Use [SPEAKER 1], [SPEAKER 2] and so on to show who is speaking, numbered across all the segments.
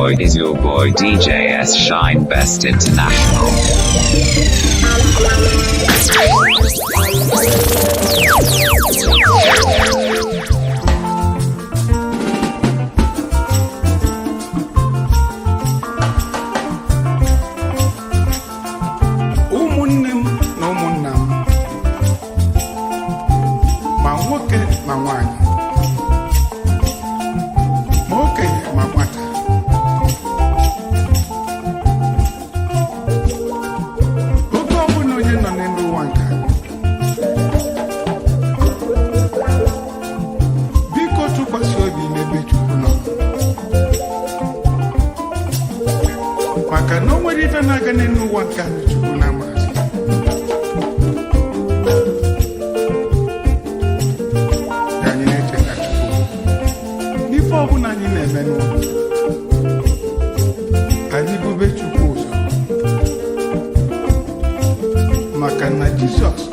[SPEAKER 1] boy DJ S Shine Best International.
[SPEAKER 2] Jesus,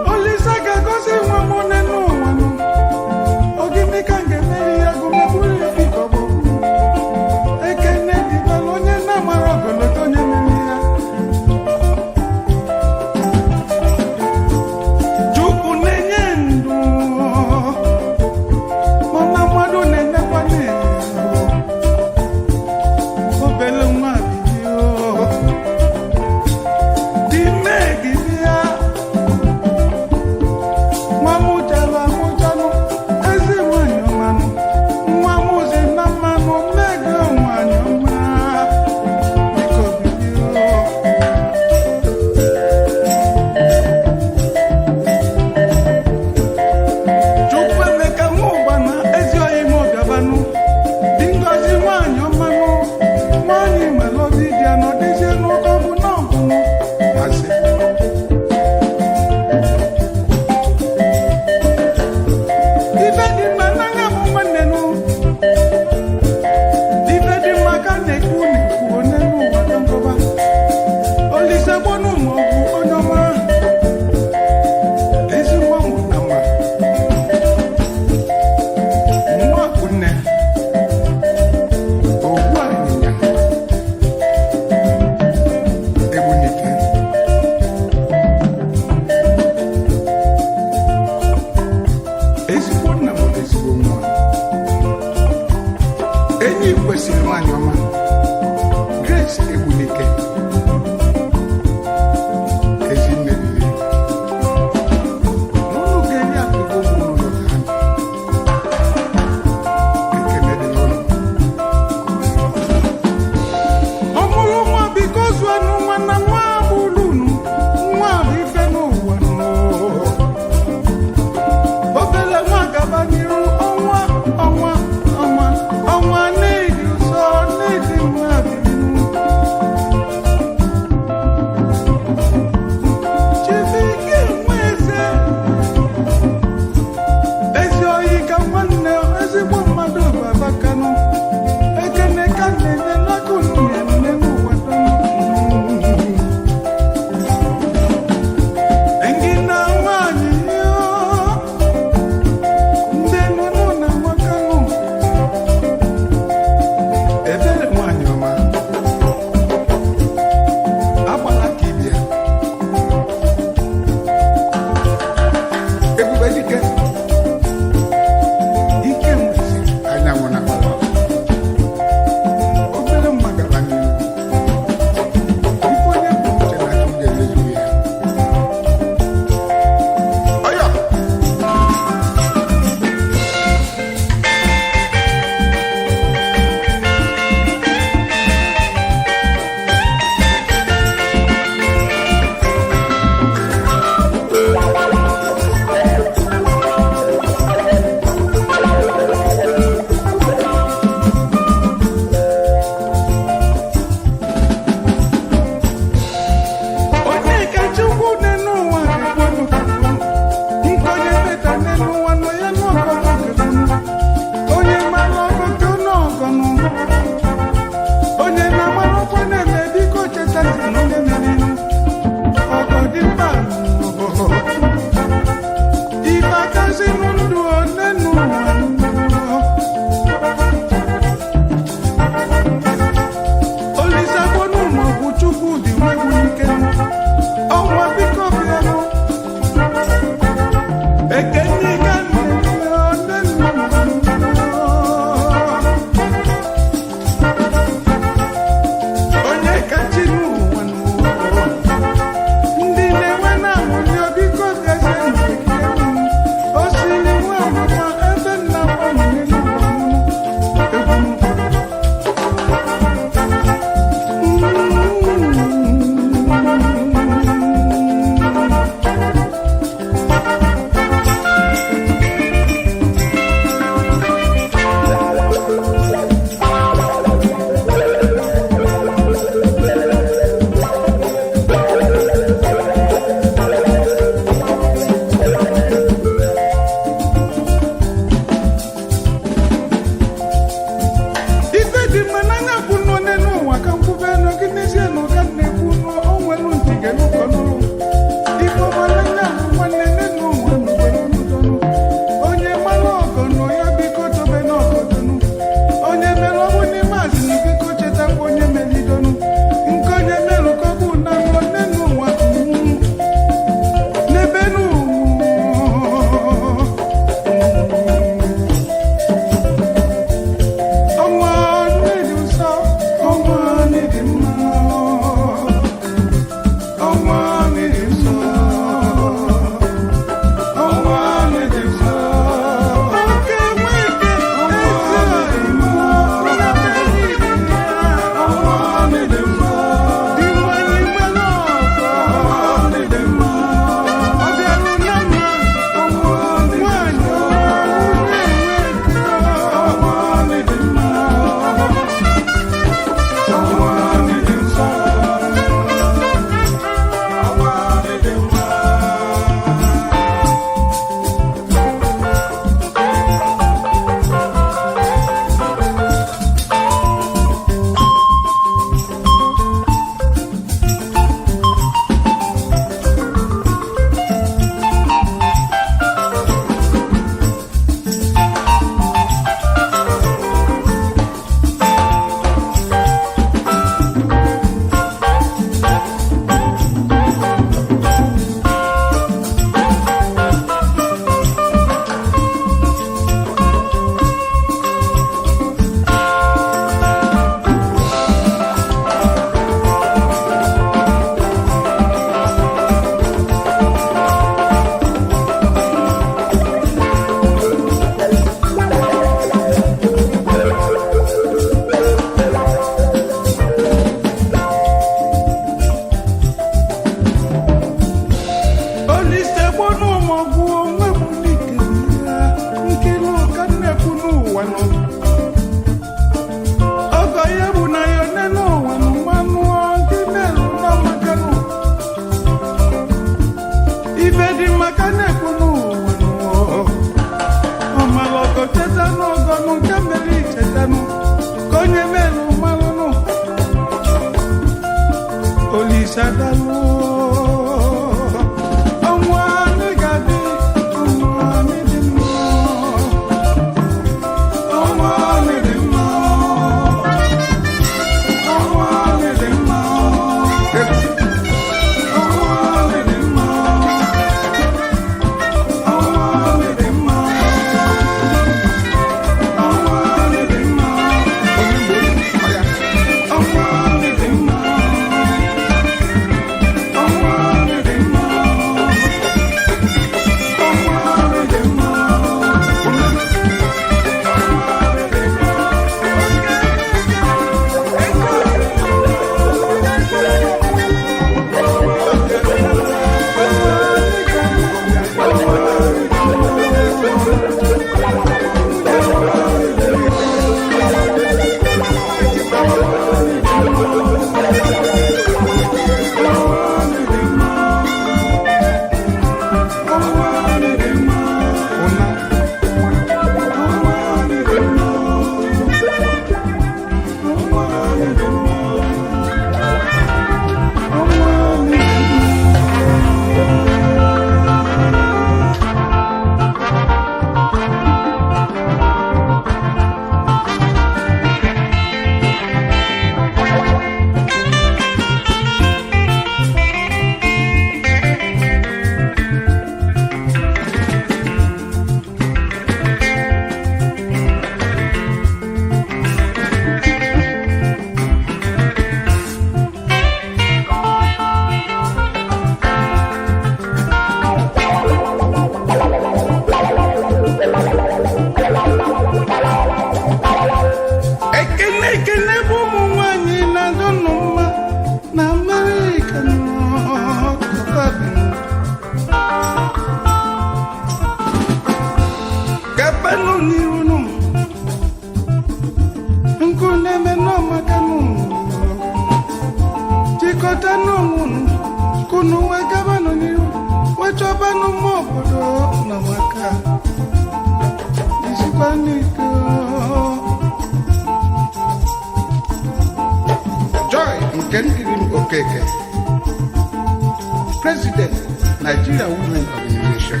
[SPEAKER 2] Nigeria Women Organization.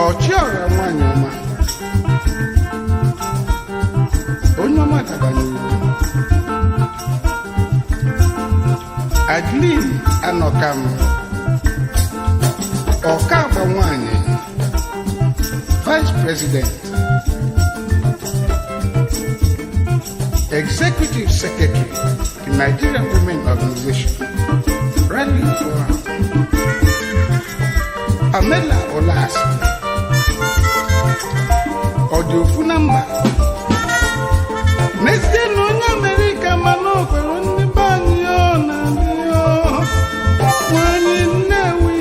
[SPEAKER 2] Ọchịọra nwanyị ọma. Onye ọma dabanyere. Adeline Anọkam. Ọkagba nwanyị. Vice President. Executive Secretary to Nigerian Women Organization. Rally Forum. Pamela Olas. Odiofu number. Next no America Manoko only Banyo One in Nawi.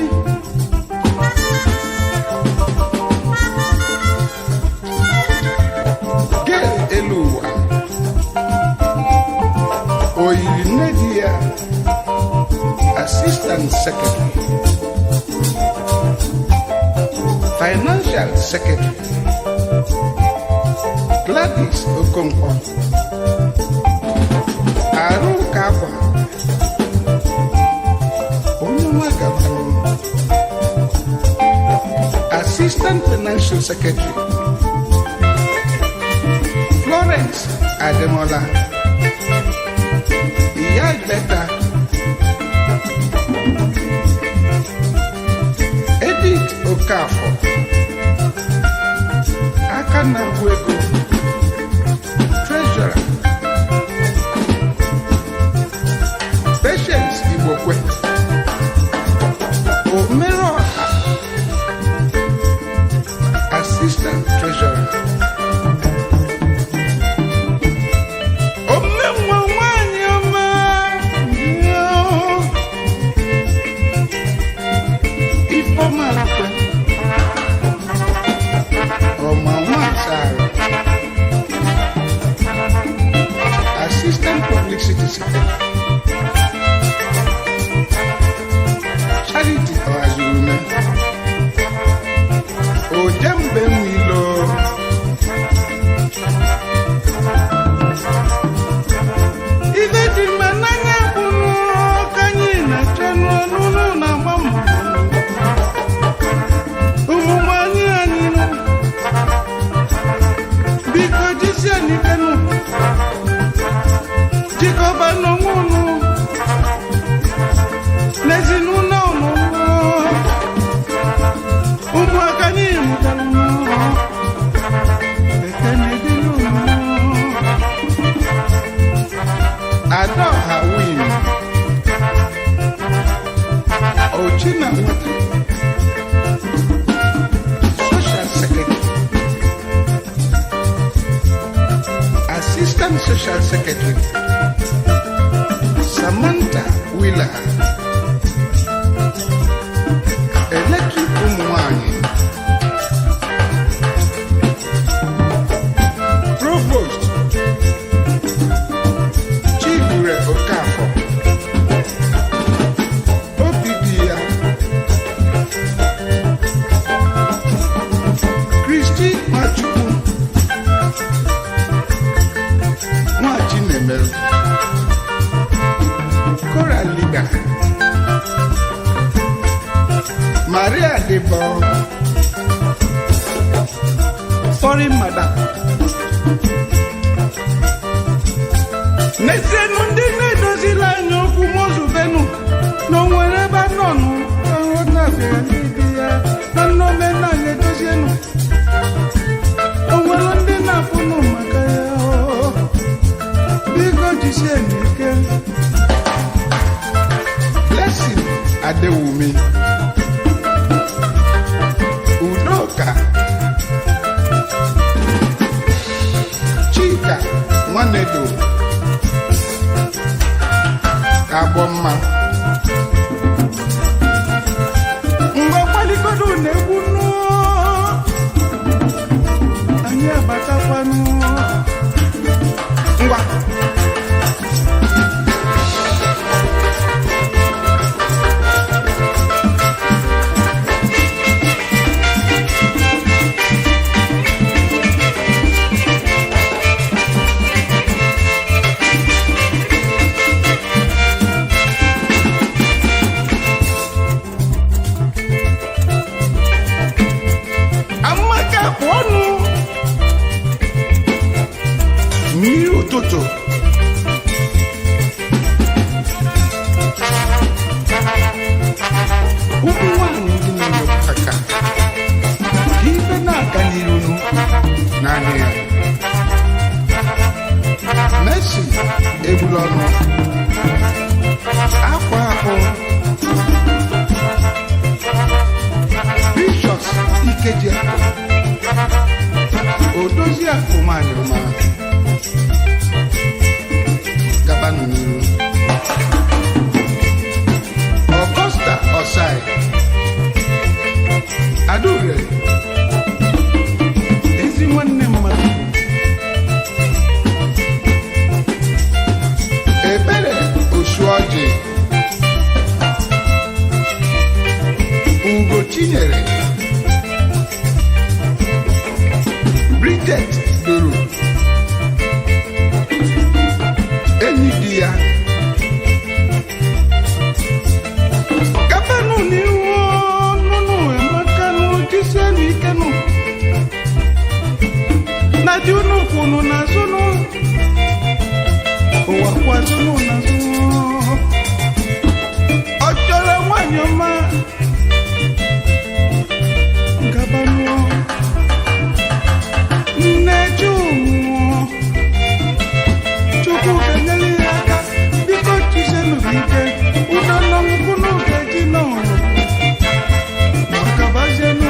[SPEAKER 2] Get Elua. Oyinedia, Assistant Secretary, Financial Secretary, Gladys Okonkwo, Aru Kakwa, Onuma Gabanu, Assistant Financial Secretary, Florence Ademola. Better. Edith Okafor. Akana Gwego. Treasurer. Patience Ibokwe. Omeroha. Assistant Treasurer. Assistant Public Citizen. Charity Oazume. Ojembe Milo. Iveti mananya kuno kanyina chano nuno na mama. Umumani anino. Biko jisia nikenu. Jikoba no munu. Nezinu no munu. Umwakani mutamu. Betene dinu. Ado hawin. Ochina mutu. Social Secretary. Assistant Social Secretary. Samantha Wheeler. Electric Umwani. Provost Chigure Okafor. Obidia. Christy Machuku. Mwachinemelu. Coral Liga. Maria Debo. Foreign Madam. Nezenu ndi nedozi la nyoku mozu venu. No wherever nonu. Awona fere lidia. Nano mena nedozi enu. Owelo ndi na funu makaya. Bigo jishenike. Blessing Adewumi. Udoka. Chika Nwanedo. Aboma. Ngokwaliko nebu no. Anya batakwanu. Ngwa. anyị Messi Ebulọnụ akwa akpụ Bishọs Ikeji Odozi akụ nwanyị ọma gabanụ n'iru Augusta Osai Adure ezi nwanne mmadụ Ebere Osuoji Ugo Chinyere Bridget Doro enyi di ya gabanụ n'ihu nụnụ emeka n'ojisi n'ike nụ na di unu kwunu n'azụ nụ ụwa kwazụ nụ n'azụ ọ chọrọ nwanyị ọma gabanụ nne Chukwu Chukwu ga-enyere ya aka biko chisenụ ike ụdọ nọ nkwụnụ ga-eji nọ maka bazienụ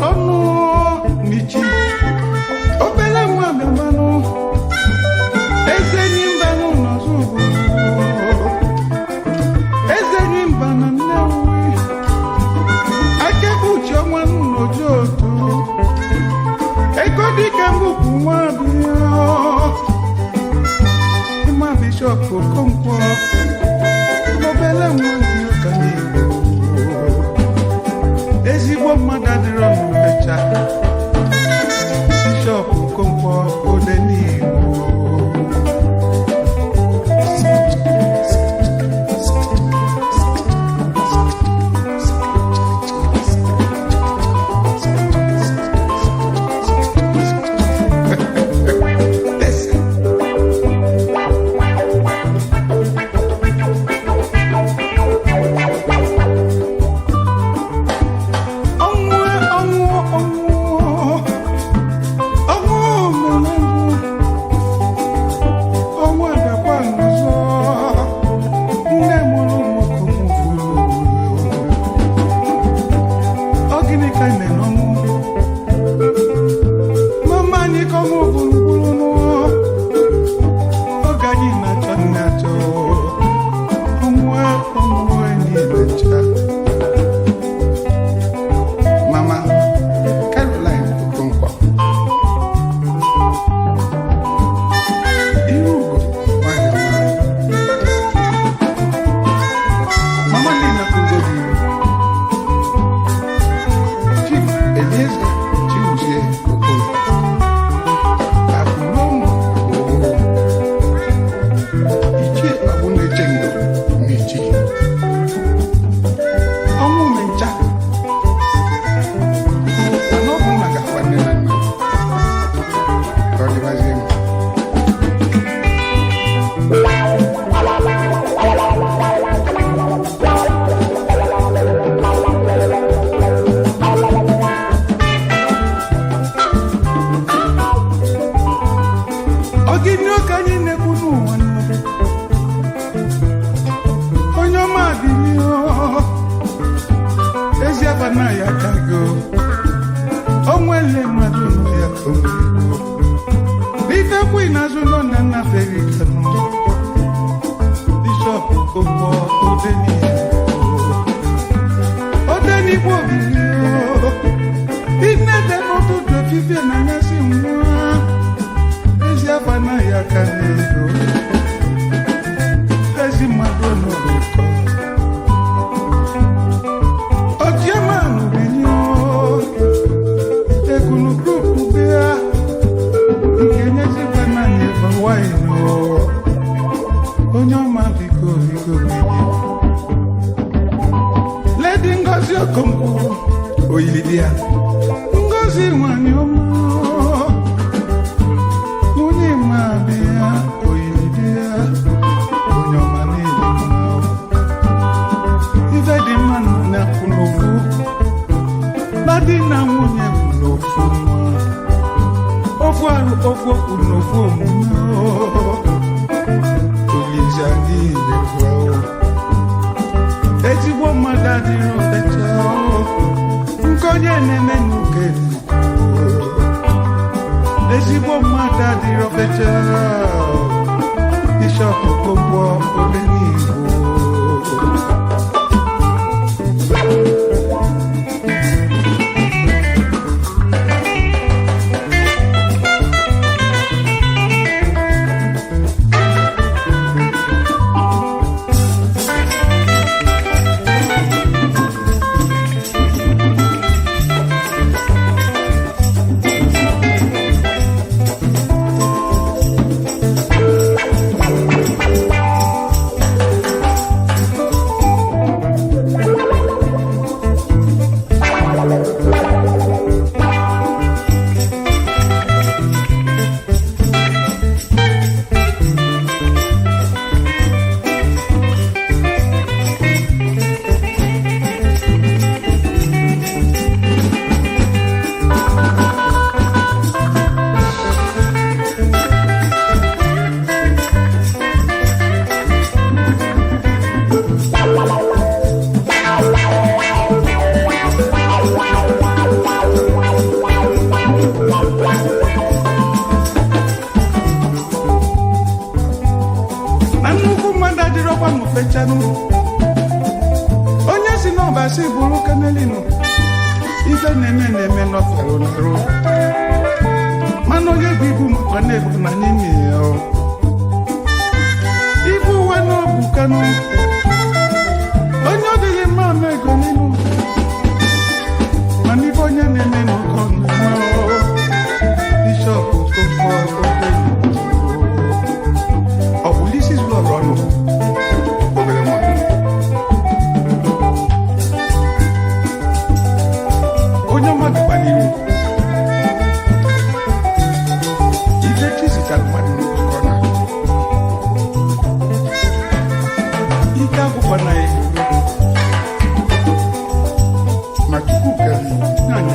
[SPEAKER 2] ọnụ n'ichi obere nwa obele nwa gị ka n'Igbo ezigbo mmadụ adịrọ n'ụbecha Bishọp Okonkwo Odenigbo Bishọp Okonkwo Odenigbo inede n'ụtụtụ efifie na anyasị nwa ezi afa na ya ka n'ego ezi mmadụ n'ụkọ ojiamanụ binyo egunu grupu bịa nke nyezikwa na nyeba waịnụ onye ọma biko biko binye Lady Ngozi Okonkwo oyilidia Ngozi nwanyị ọma onye ma bịa oyilidia onye ọma niile mma ife dị mma na akwụ n'ofu na di na nwunye n'ofu nwa ofu arụ ofu okwu n'ofu omume Olise niile gwao ezigbo mmadụ adịrị obecha nke onye na-eme n'uke ezigbo mmadụ adịrị obecha Bishọp Okonkwo Odenigbo onye si n'ọba si bụrụ kanelinu ife na-eme n'ọfere n'arụ mana onye bụ ibu maka na-ebu na n'ime ya ibu ụwa bukanu onye odili mama ego ninu mani bonye nene no kono bishop Okonkwo Obulisis lo rono obere mo onye mmadụ gbaniru ife chizitara mmadụ n'okụkọ na ike akwụkwọ na ya ma Chukwu kere naanị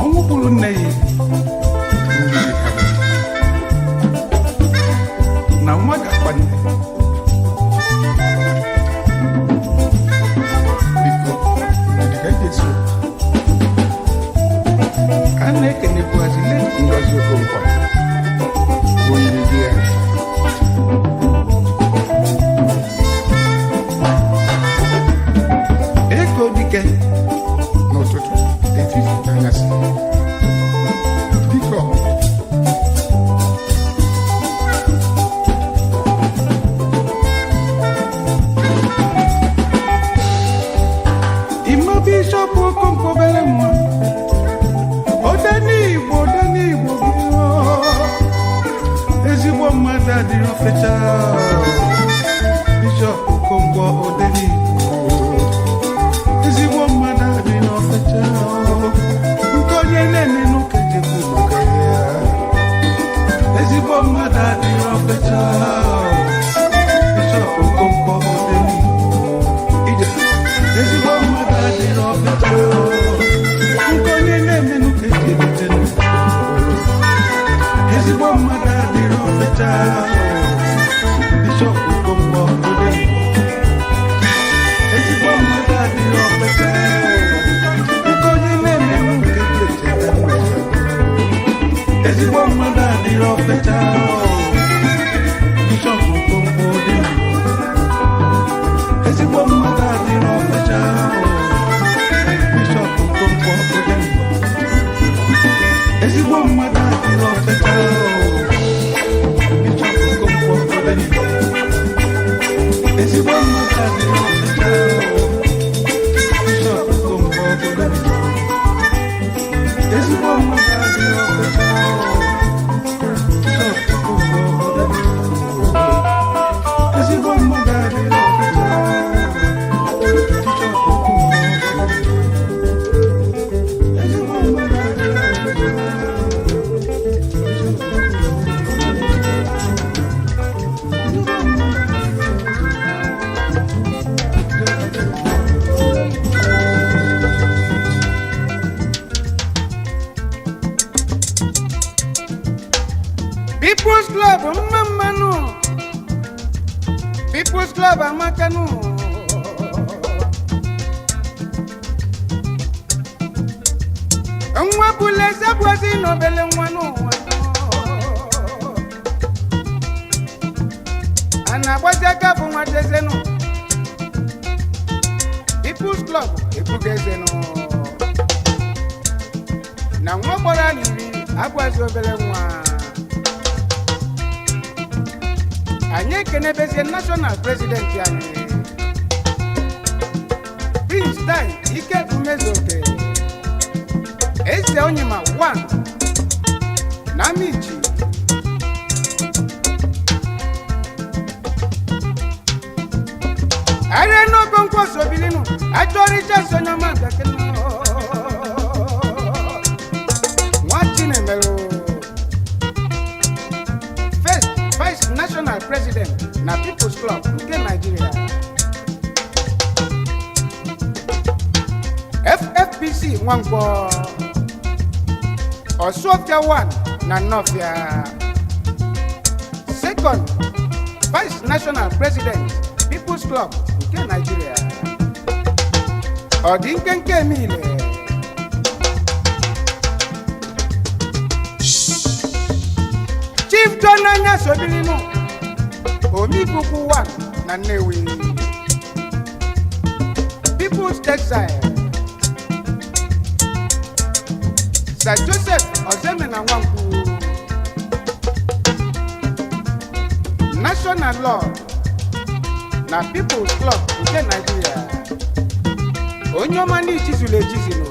[SPEAKER 2] ọnwụ bụrụ nne ya na nwa ga-akpa nne Ana ekene kwazile Ngozi Okonkwo oyiri di ya ego dike n'ụtụtụ etiti anyasị biko imo Bishop Okonkwo bele mma Igbo ezigbo mmadụ adịrị ofecha Bishop Okonkwo Odenigbo ezigbo mmadụ adịrị ofecha nke onye na-eme n'ụka ejekwu maka ya ezigbo mmadụ adịrị ofecha Bishop Okonkwo Odenigbo ije ezigbo mmadụ adịrị ofecha nke onye na-eme n'ụka ejekwu ezigbo mmadụ adịrị ofecha Bishop Okonkwo Odenigbo ezigbo mmadụ adịrị ofecha nke onye na-eme nke echere ezigbo mmadụ adịrị ofecha Bishop Okonkwo Odenigbo ezigbo mmadụ adịrị ofecha Bishop Okonkwo Odenigbo ezigbo mmadụ adịrị ofecha Bishop Okonkwo Odenigbo ezigbo mmadụ adịrị ofecha Bishop Okonkwo Odenigbo ezigbo mmadụ adịrị ofecha Bishop Okonkwo Odenigbo ezigbo mmadụ adịrị ofecha Bishop People's Club Mamanu People's Club Amakanu Nwa buleza bwazi nobele nwanu Anabwaza kabu mwatezenu People's Club ebugezenu Na nwa bora niri abwazi obele nwa Anye kenebeze national president yani Prince Dai Ike Umezoke Eze Onyema 1 Namichi Are no Okonkwo Sobilinu Atori Jasonyama Dakeno Mwachine Melo First Vice National President na People's Club nke Nigeria FFPC Nwangwo Osofia 1 na Nofia Second Vice National President People's Club nke Nigeria Odinkenke Emile Chief John Anya Sobilinu Omibuku 1 na Nnewi People's Textile Sir Joseph Ozeme na Nwanku national law na People's Club nke Nigeria onye ọma ndị ichizulu echizulu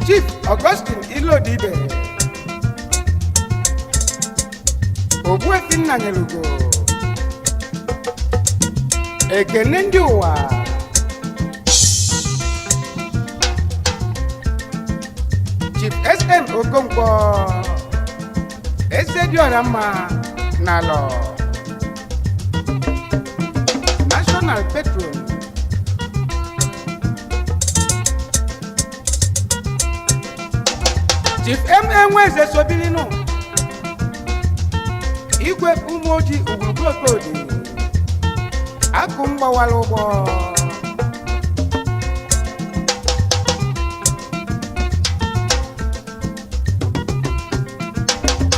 [SPEAKER 2] Chief Augustine Ilodibe Ogbuefi Nnanyelugo ekene ndị ụwa Chief SN Okonkwo eze dị ọra mma n'alọ National Patron Chief M.A. Nweze Sobilinu Igwe Umoji Ugwuglokodi Akụ mgbawara ụgbọ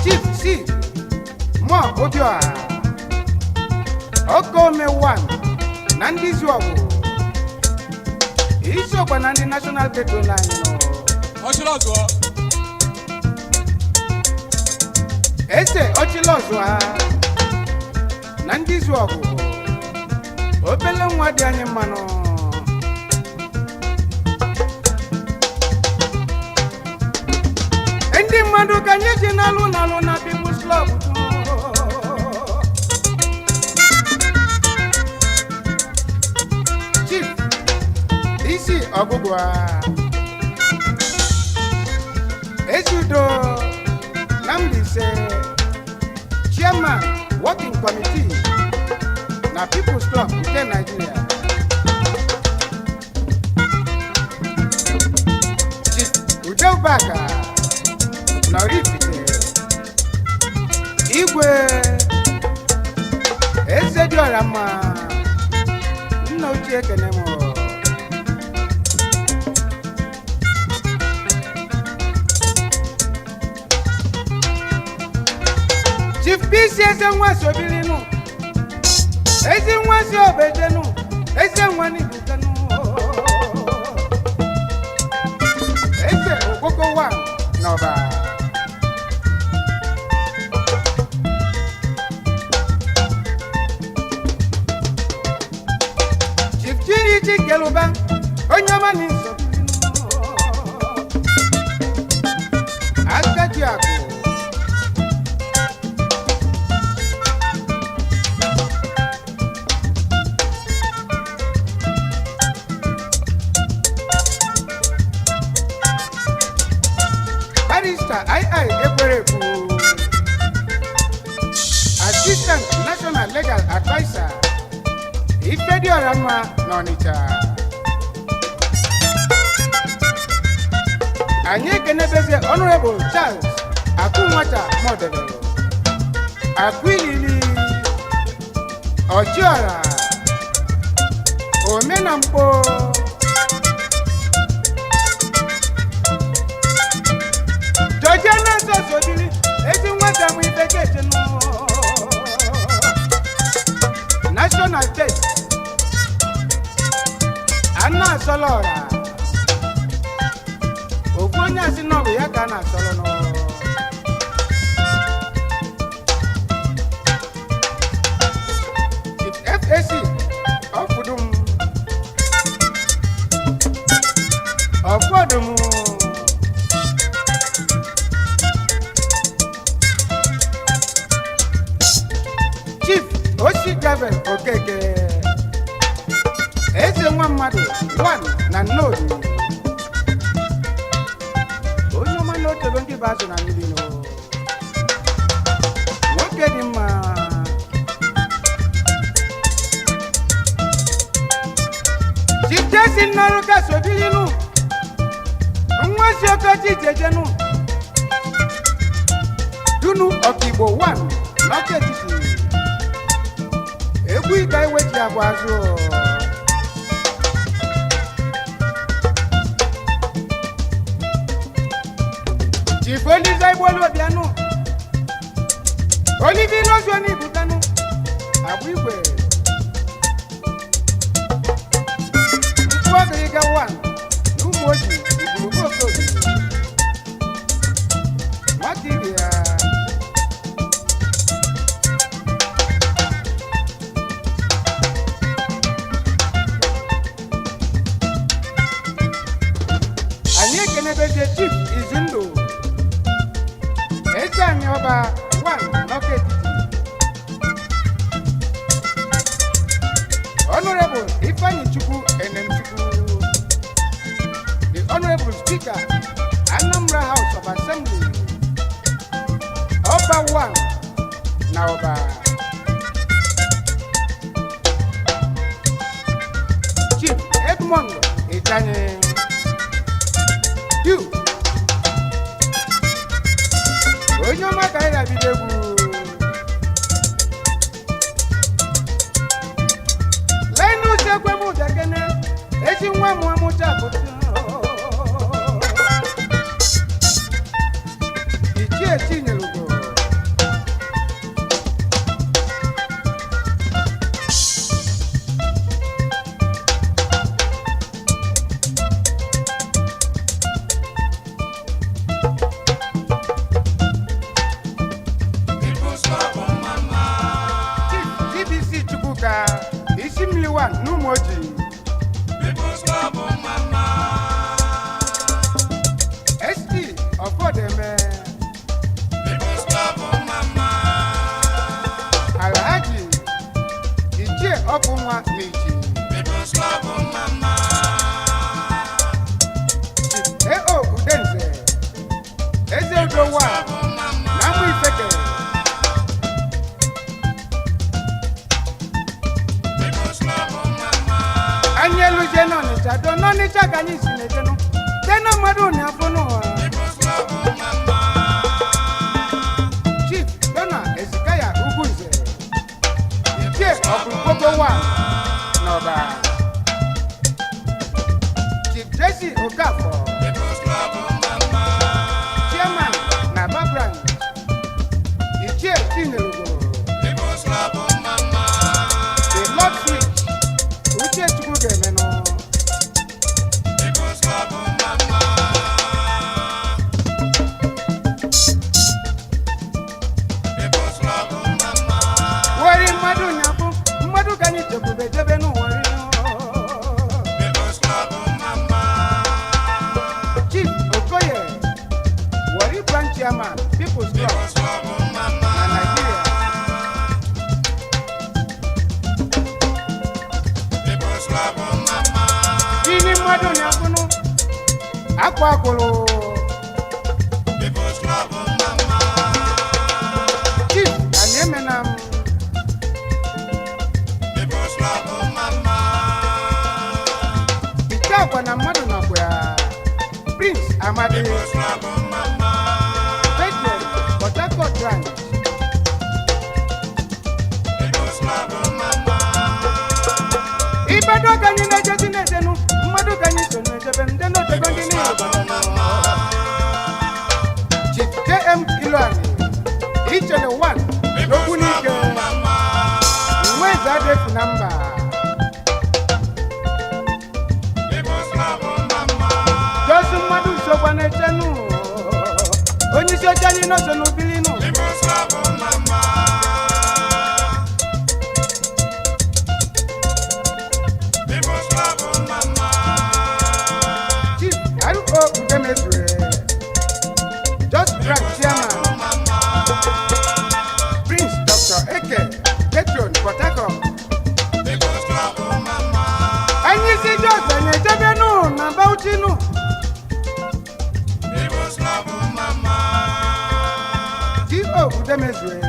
[SPEAKER 2] Chief C. Mo Obioha Okome 1 na ndị izu ọgụ isiokwa na ndị National Patron anyị nọ Ese Ochilozua na ndị izu ọgụ obele nwa dị anyị mmanụ ndị mmadụ ka anyị ji n'alụ na People's Club Chief isi ọgụgụ Ezudo Namdise Chairman Working Committee na People's Club nke Nigeria Chief Udebaka Norifite Igwe eze dị ọra mma nna ochie ekene m Chief Bisi eze nwa Sobilinu eze nwa si obejenu eze nwa n'ibukenu eze okoko wa n'ọba Chief Chirichi Keluba onye ọma n'Sobilinu Akaji akụ II Ekwerefu Assistant National Legal Advisor Ifedi Orama n'Ọnịcha anyị ekenebeze Honorable Charles Akunwata Modelo Akwilili Ojiora Omenampo Jojana Sosodili ezi nwata mụ ibekete National State Anna Solora Ofu onye asị n'ọbụ ya ka a na-asọrọ nọ FAC Ọfụdum Ọfọdụm Chief Osi Gavel Okeke eze nwa mmadụ 1 na Nnodu onye ọma n'otebe ndị bụ azụ na mmiri nwoke dị mma Chief Jesi Nnaruka Sobilinu nwa si Okoji Jejenu Dunu Okigbo 1 n'ọka etiti egwu ịga iwe ji abụ azụ Chief Oliza Igbolu Obianu Olivi Nozuo n'Ibutanu Agbu Igwe Mkpu Ogiriga 1 n'Ụmụoji Igburugbo Okobi Chief Izundo Ezani Oba one Market Honorable Ifani Chukwu Enem Chukwu, the Honorable Speaker Anambra House of Assembly Oba one na Oba Chief Edmond Itanye you Onyoma Kaira Bidegu Lenu Chekwe Mujakene Esi nwa mwamu chakutu Ichie Chinyelugo Numoji People's Club Mama ST Ofodeme People's Club Mama Alhaji Ichie Opunwa Miji People's Club Mama EO Udenze Eze Udowa Namu Ifeke Anyelu jeno ni chado no ni chagani sinejeno Teno madu ni apono Chief Dona Ezikaya Ugunze Ichie Okupopo wa Noba Chief Jesse Okafo Chairman Naba Branch Ichie Chinelugo The Lord Switch Uche Chukwuge Meno People's Club Mama People's Club Mama Wari Madu Nyapu Madu Kanyi Chekube Jebe no Wari People's Club Mama Chief Okoye Wari Branch Chairman People's Club Mama Nigeria Ini madu ni akunu Aku akulu People's Club Mama Chief Anyemenam People's Club Mama Bichakwa na madu na kwa Prince Amadi People's Club Mama Pedro Botako Branch People's Club Mama Ibado kanyi na jesi netenu Madu kanyi sono jebe mdeno tegondini Chief KM Iloani Ichele 1 Logunike Mweza defu namba Josu madu sokwane chenu Onisi ochani no sono bilinu Just Branch Chairman Prince Dr. Eke Petron Potako Anyisi Jose Nyejebenu na Bauchinu T.O. Udemezwe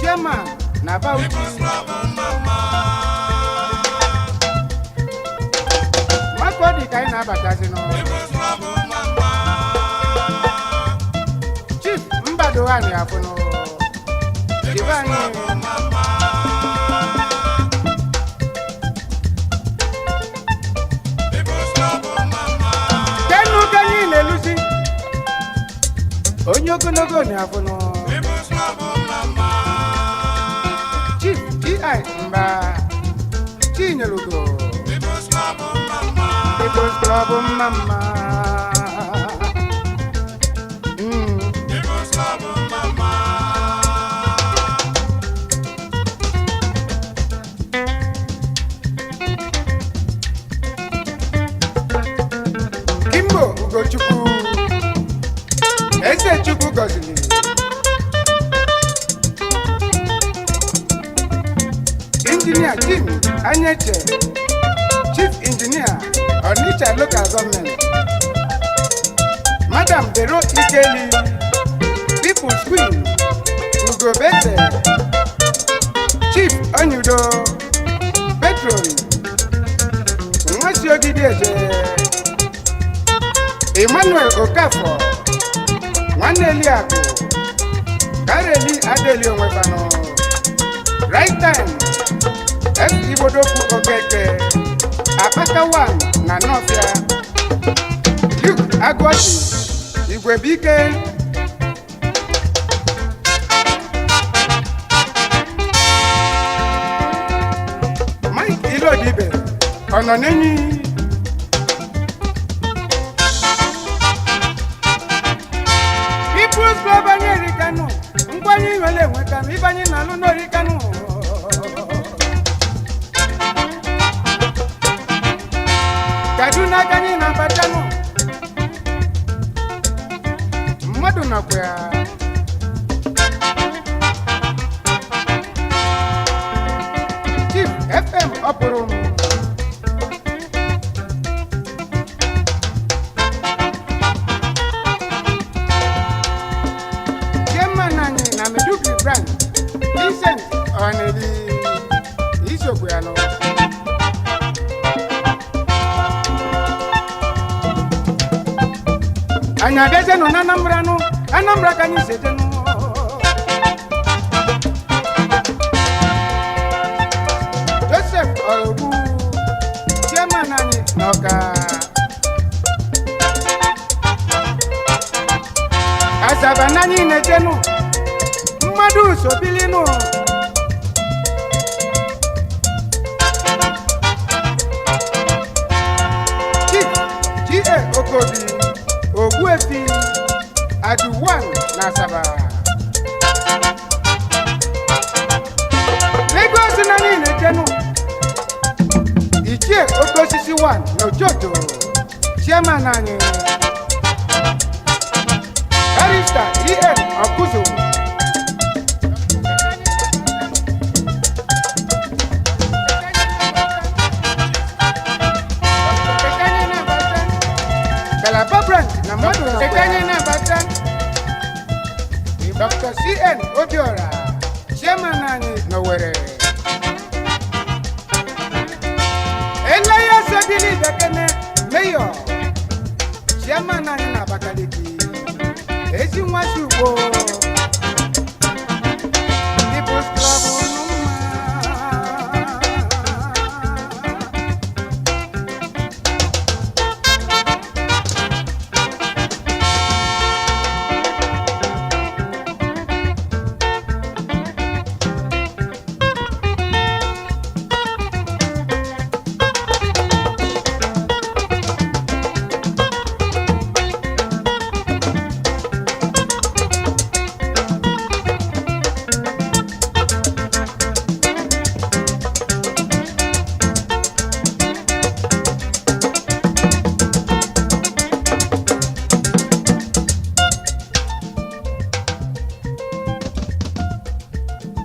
[SPEAKER 2] Chairman na Bauchi Makwadi kaina batazino Chief Mbadowani apono Divani Kenu kanyi lelusi Onyogonogo ni apono Chief G.I. Mba Chinyelugo People's Club Mama People's Club Mama Kimbo Ugochukwu Engineer Jim Anyeche, Chief Engineer, Onitsha Local Government. Madam Vero Ikeli, People's Queen, Ugo Bete, Chief Onyudo, Petron, Mwasio Gideje, Emmanuel Okafor, Waneliako, Kareli Adeli Onwebano, Right Time, IGBO Okeke, Apaka One, Nanofia, Duke Agwati, Igwebike, Mike Ilodibe, Ononeni, People's Club Americano, Mbani Wele Wekam, Ibani Naluno Ricano, Kaduna Kanina Batano, Maduna Kwea, Chief FM Operum, Yemanani Namiduki Brand, Vincent Oneli, Isoguano. Anyadeze no Anambra no, Anambra kanyi sete no. Joseph Orobu, Chairman Noka. Asabanani neteno, Mmadu Sobilino. Chief G.A. Okobi. Ogwefi Aduwan Nasaba Lagos nani netenu Ichie Okosisi One no Jojo Chairman nani Barrister E.M. Okuzo Kalaba Branch Dr. C.N. Obiora, Chairman Nani Nowere. Elaya Sabili Bekene, Mayor, Chairman Nani Nabakaliki, Ezimwasubo, People's Club.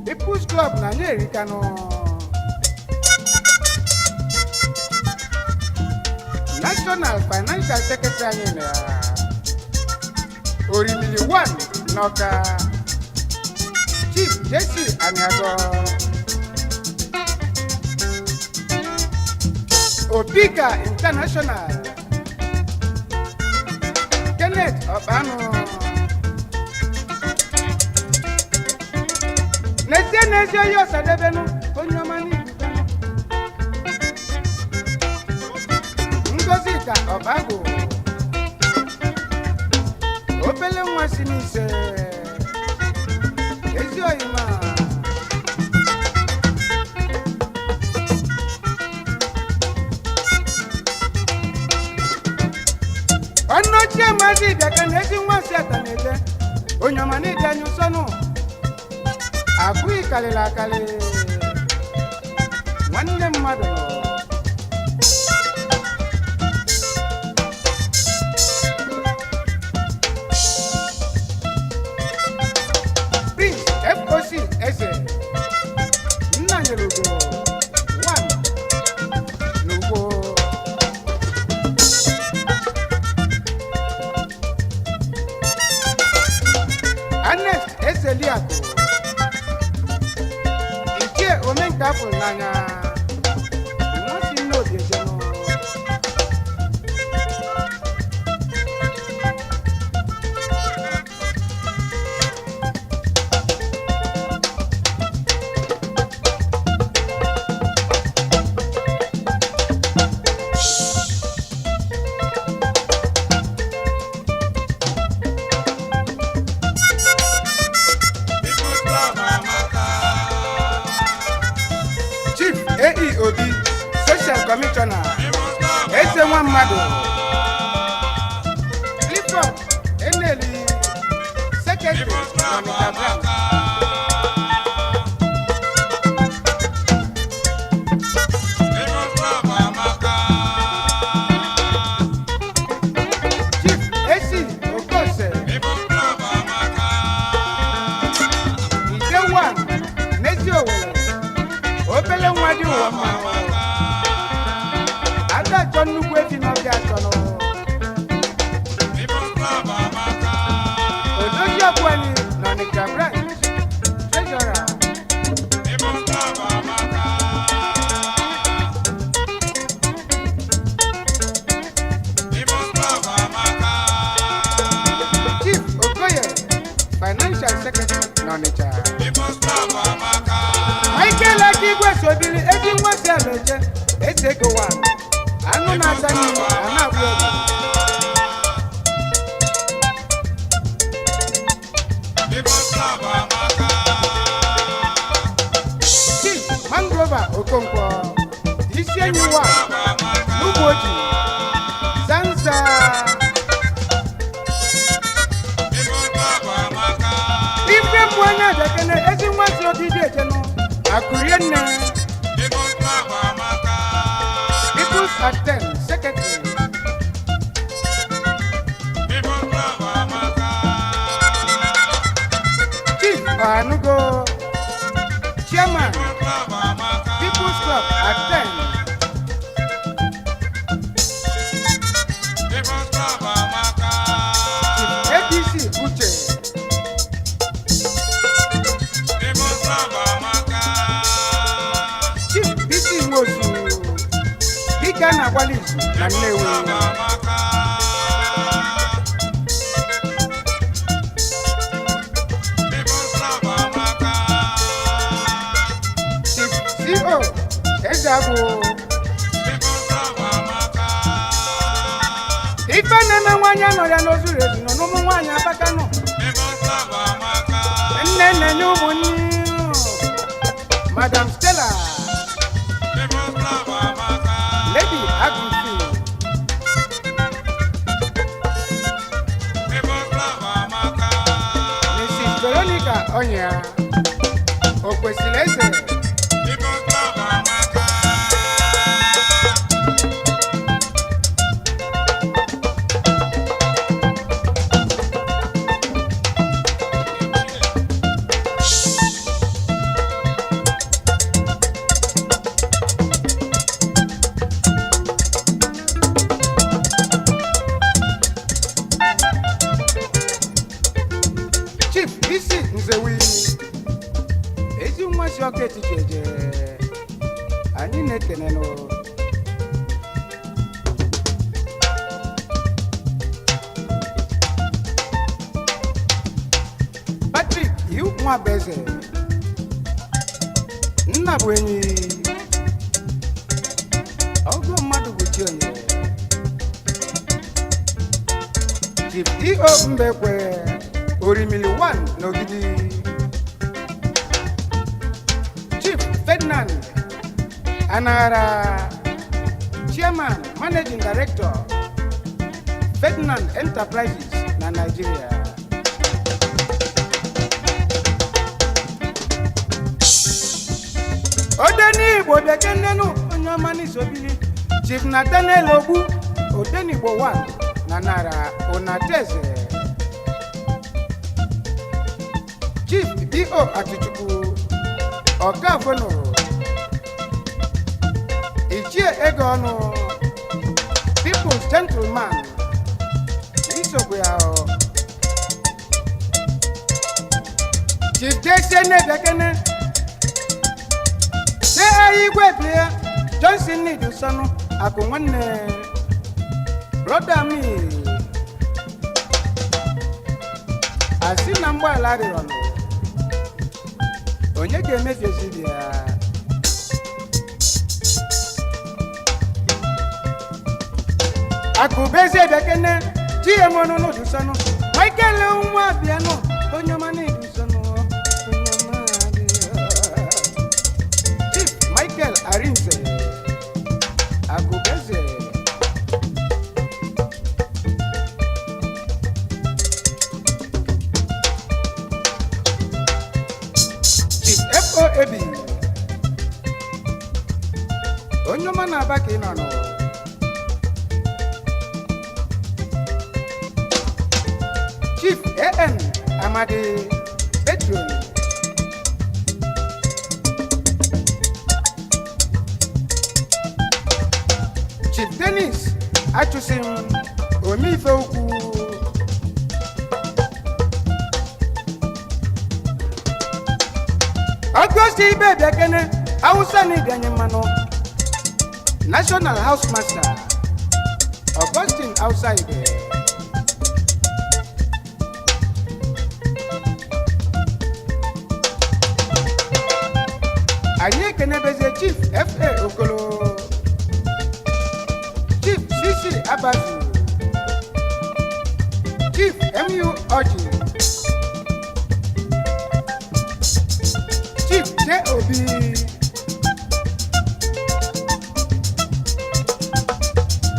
[SPEAKER 2] People's Club na Americano. National Financial Secretary Orimili One Noka Chief Jesse Aniago Opika International Kenneth Obano Nesio OSADEBE no onyomani Ngozika Obago Opele Mwasinise Ezio Ima Onochie Mazi Dakane Ezi Mwasi Atanete Onyomani Danyu Sono Akui Kalela Kale Wanne Mmadu Prince FOC Eze Nnanyelugo omenka bụ n'anya nọsi n'obi ejeno Obi, Social Commissioner, Ese One Mado, Clifford, Eneli, Secretary, Monica Brown. Chief Esi Okose, Ikewa, Nesi Owele, Obele Nwadi Uwama. John Nugwe no Gatono. Odoja Kwani, Monica Brown, Treasurer. Chief Okoye, Financial Secretary, Nonica. Michael Akigwe Sobili, everyone said, let's take a one. Anu na tani ana bro. Chief Mangrova Okonkwo, isi enyi wa n'ugboji Zanza. Ife mwanya dekene ezi nwasi odidi ejeno akurie nne. At 10, Secretary. Chief Anugo, Chairman, People's Club at 10. Chief APC Uche. Chief BC Mosu. Ghana Walizu na Nnewi. CEO Ezabu. Ife neme nwanya no ya n'ozuru ezu no n'ụmụ nwanya abaka no. Nne n'ụmụnni. Madam Stella. Lady Agrifi. Mrs. Veronica Onya. Okwesilese. Ani nekeneno Patrick you mwa beze nna bụ enyi ọgụ mmadụ bụ chi onye Chief E.O. Mbekwe Orimili 1 n'Ogidi Chief Ferdinand Anara Chairman Managing Director Ferdinand Enterprises na Nigeria Odeni Igbo Dekenenu Onyamani Sobili Chief Nathaniel Obu Odeni Igbo 1 na Nara Onateze Chief D.O. Atichukwu Okafono Ichie Egono People's Gentleman Isobuyao Chief Jesene Dekene Kwebie Johnson need usano akungwane brother me asina mbwa lari rono onye ga-emefe zidia akubeze bekene tie mono no dusano Michael unwa biano onyoma ni dusano onyoma bia Chief Michael Arinze akubeze Chief FOAB onyoma na baki nono Chief A.N. Amadi Bedroom Chief Dennis Achusim Omifeoku August Ibe Bekene Awusani Danyemano National House Master Augustine outside Anye Kenebeze Chief F.A. Okolo Chief C.C. Abazu Chief M.U. Oji Chief J.O.B.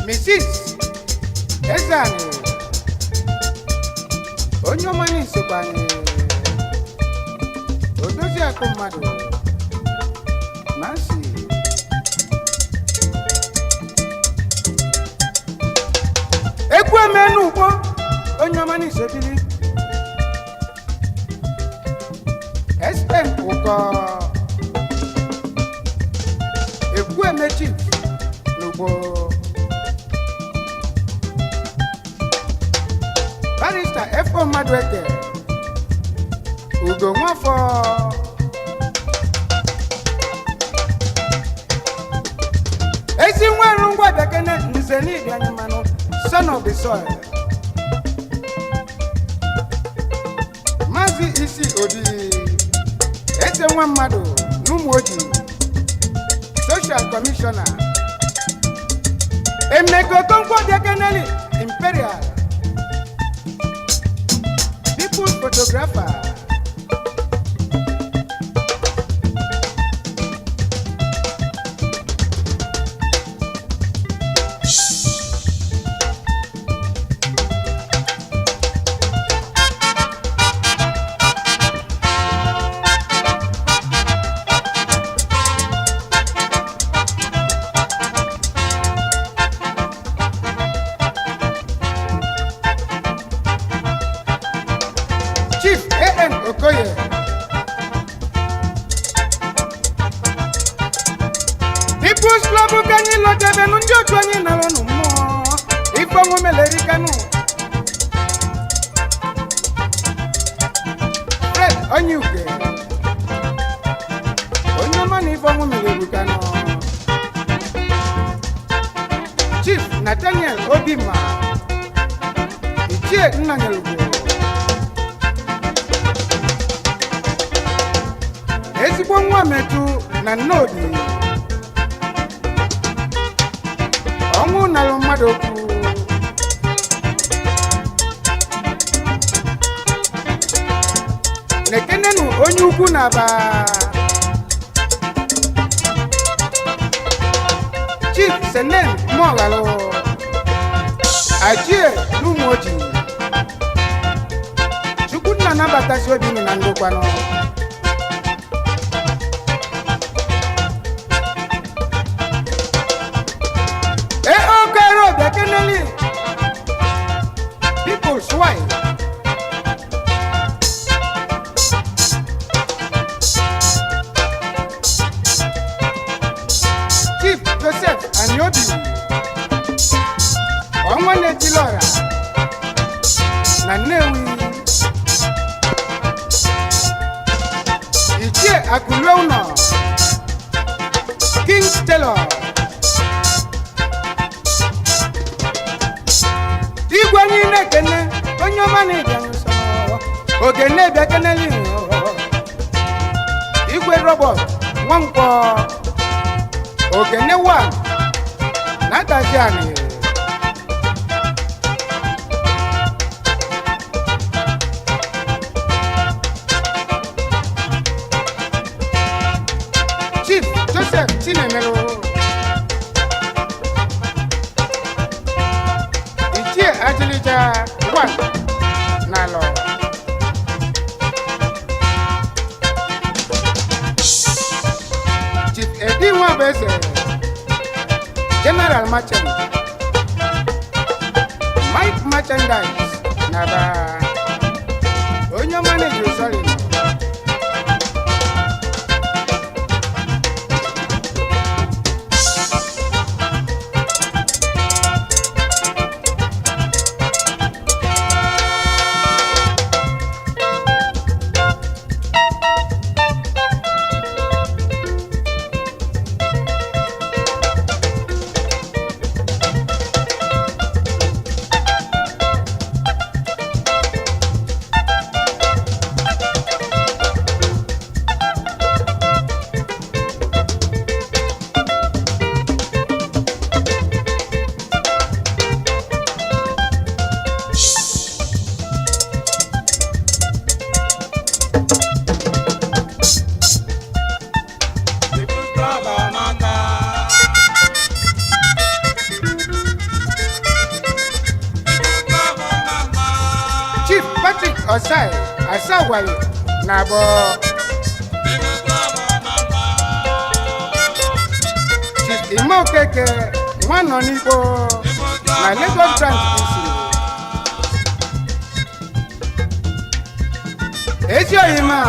[SPEAKER 2] Mrs. Ezani Onyomani Sebani Odozi Akomado Nancy Ekwe menu ko onyamani sebili SM uko Ekwe mechi nubo Barrister F.O. Madweke Ugo Mwafo Ezi nweru ngwa bekene nzeni dianyemano son of the soil Mazi isi odi Eze nwa mmadu n'umu oji Social Commissioner Emeko Konko Dekeneli Imperial People's Photographer Chief A.N. Okoye People's Club kanyi lodebe nunjo chwanyi nalonu mo Ifongo melerikanu Fred Onyuke Onyomani Ifongo melerikanu Chief Nathaniel Obima Ichie Nnanyelugo Ezigbo nwa metu na nnodi Ọnwụ nalụ mmadụ okwu Nekenenu onye ukwu na-aba Chief Senen Moghalu Ajie n'ụmụ oji Chukwu nna nabatasi obi na ndokwanụ Keneli People's Wife Chief Joseph Anyobi Omwane Tilora na Nnewi Ichie Akulwe Uno Taylor igwe niile kene onye ọma na-ebịa nsọ ogene bịa keneli igwe robot nwankwọ ogene wa na-adazi anị Chief Joseph Chinemelu Ichie Ajilija 1 Nalo Chief Edi Nwabeze General Merchant Mike Merchandise Naba Onye Manager Usoli Chief Patrick Osai Asawale Nabo Chief Imo Keke Nwano Nibo na Lagos Branch Ezio Ima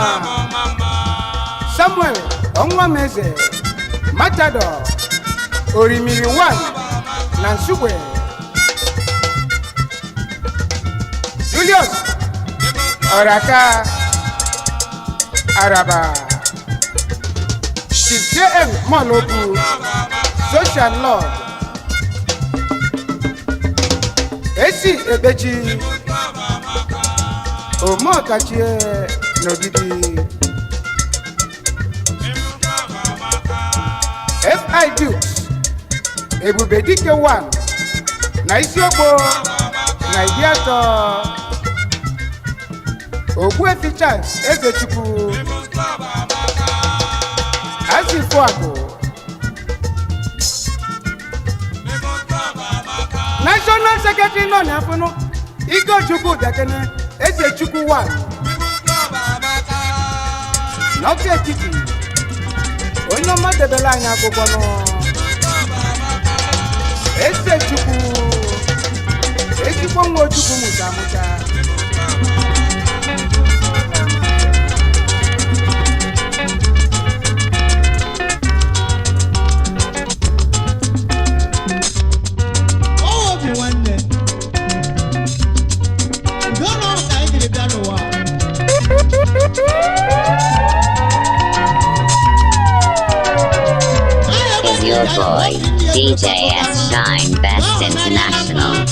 [SPEAKER 2] Samuel Onwameze Matador Orimiri 1 na Nsugbe Julius Oraka Araba Chief J.M. Molobu Social Lord Esi Ebeji Omokachie Nogidi F.I. Dukes Ebubedike 1 na Isiokpo na Ibiato Ogbuefi Chance Ezechukwu Azifuago National Secretary nọ n'afọnụ Igochukwu Dakene Ezechukwu 1 n'ofe etiti onye ọma debela anyị akwụkwọ nọ Ezechukwu ezigbo nwa Ochukwu mụta
[SPEAKER 3] Is your boy, DJ S Shine Best International.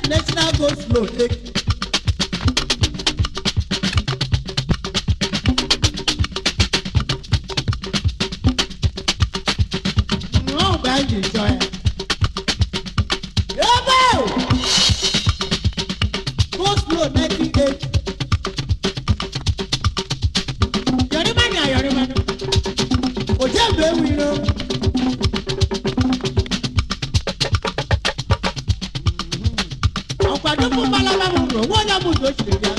[SPEAKER 4] National go slow. No, guys, enjoy it. Go slow, 98. Yorimani. Ojembe, we know. Ọ̀pàdùnkún balabamu rò wọ́n náà mú lóṣù lè yá.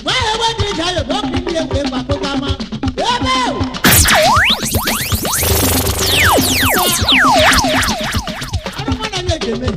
[SPEAKER 4] Wọ́n yẹ wọ́n di ìjà yòókù kí ní ewé pàtó ká má. Ebe o! Arúgbó náà lè dè mí.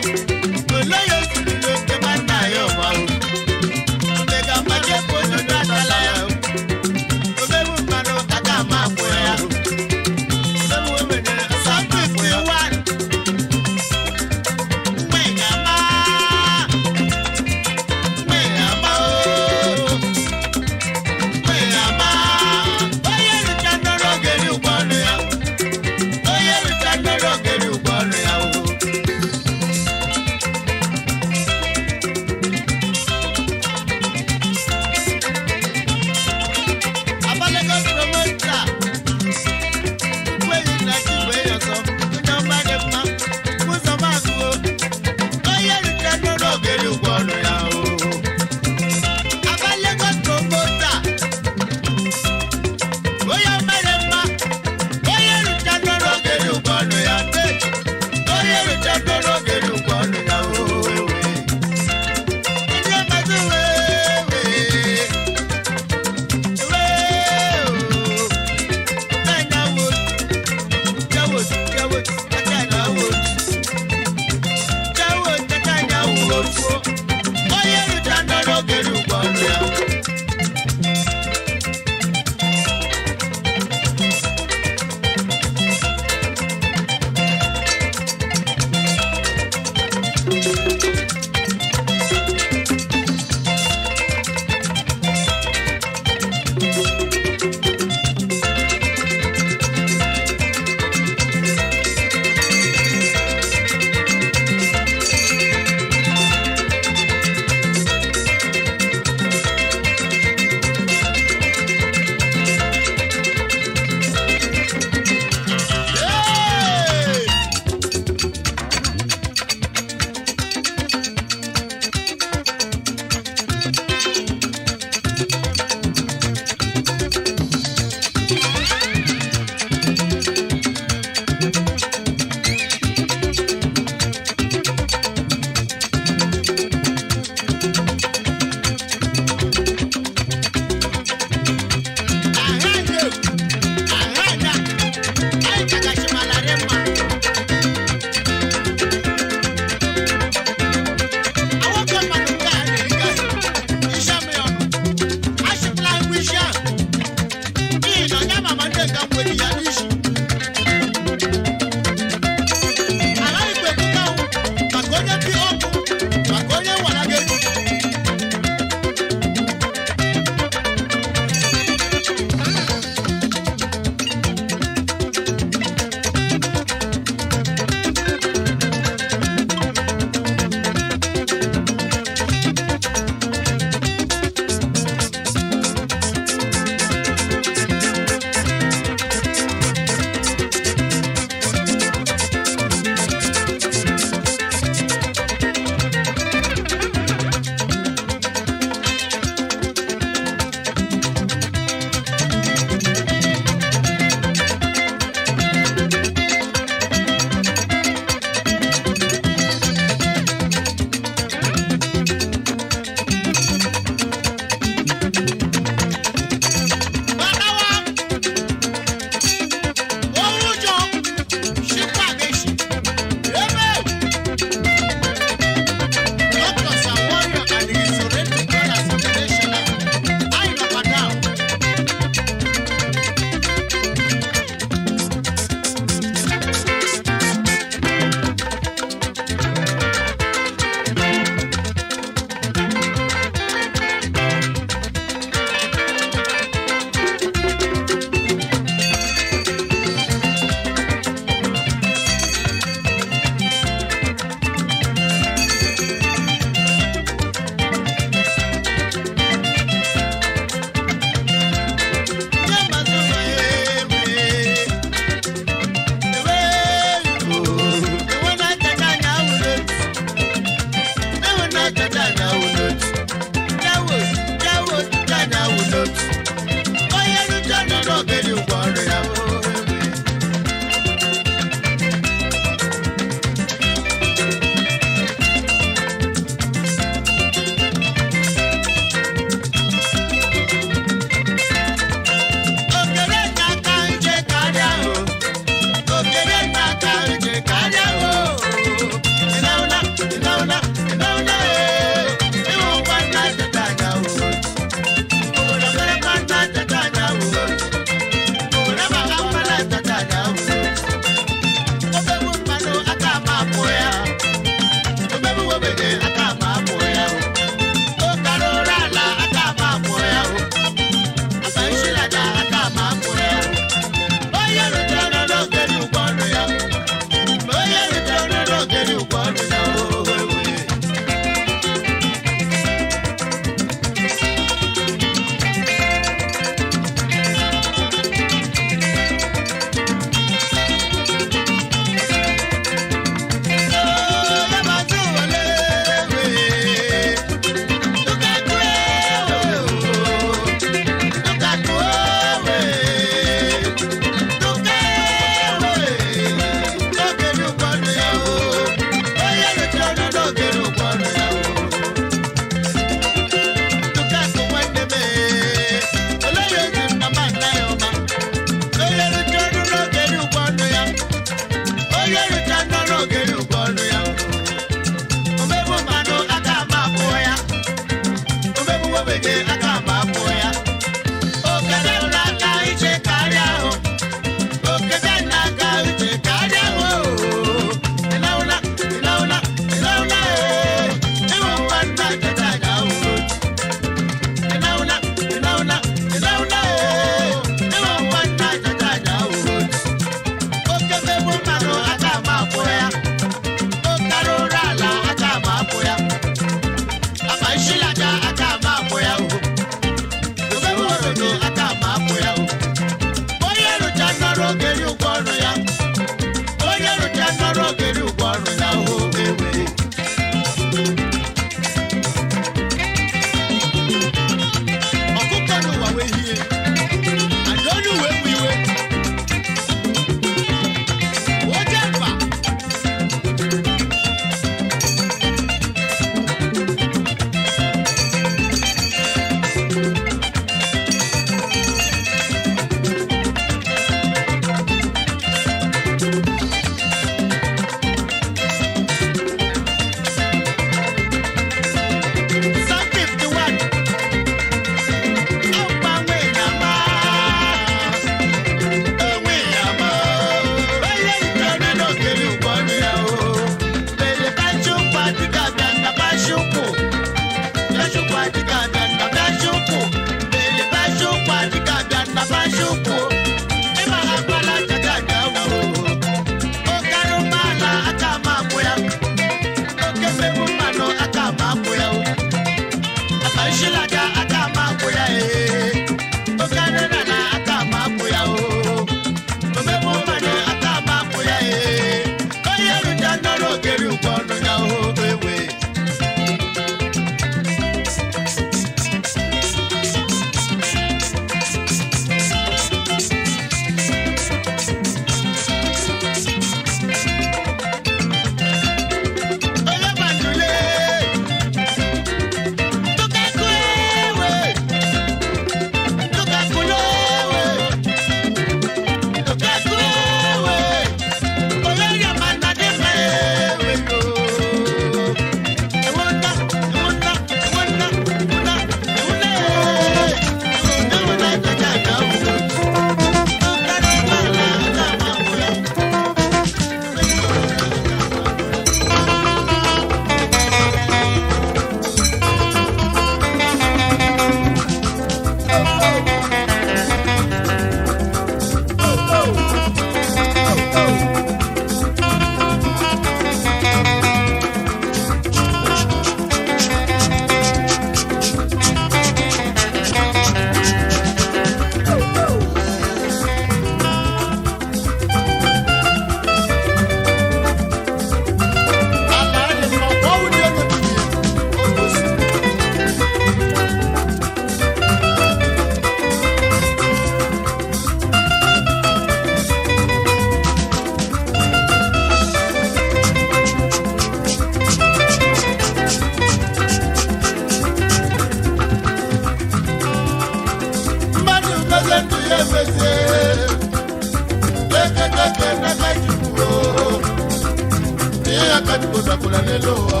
[SPEAKER 5] Iya katukuza kula neloa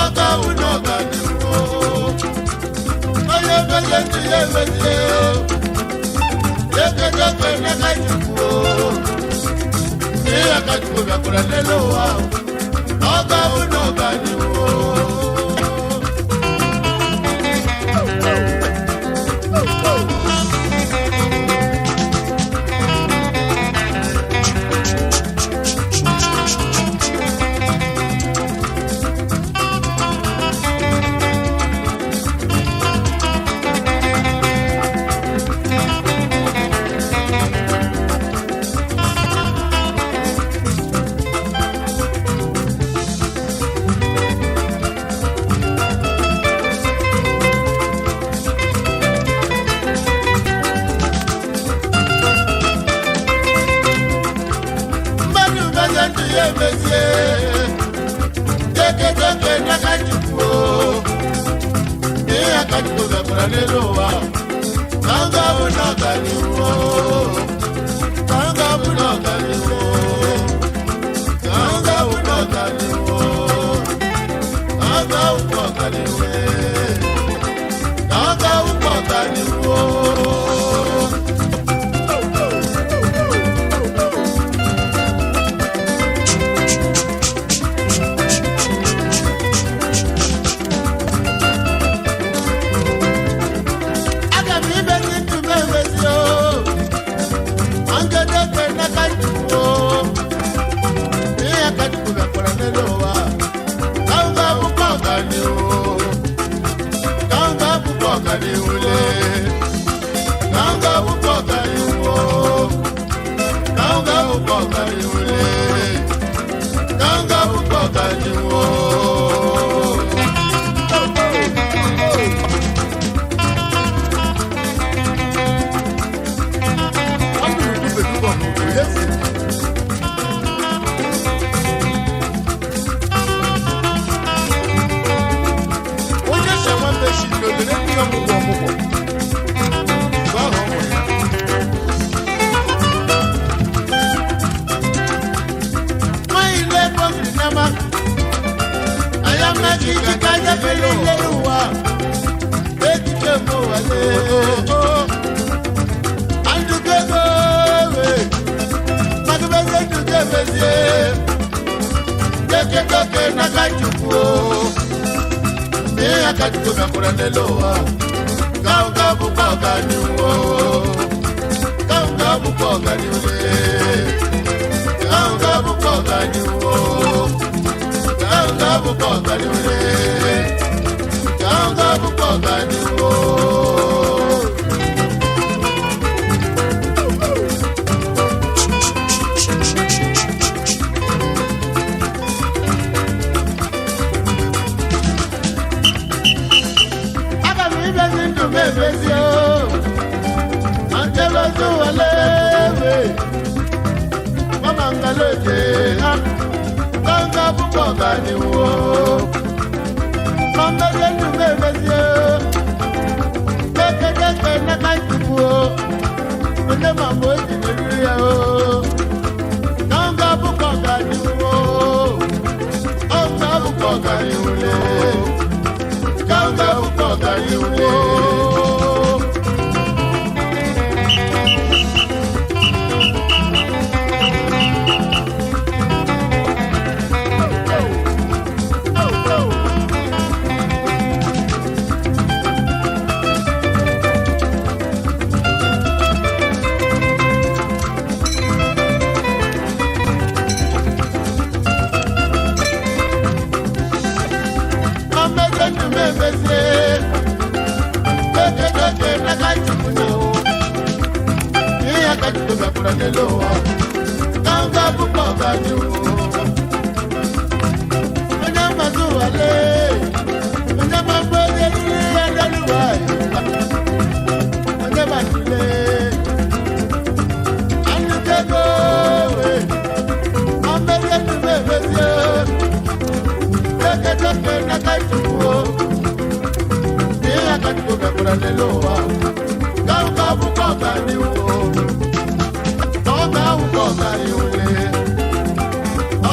[SPEAKER 5] Aga unoga niwo Oye bejendu ye beje Yeke jeke neka chukuo Iya katukuza kula neloa Aga unoga niwo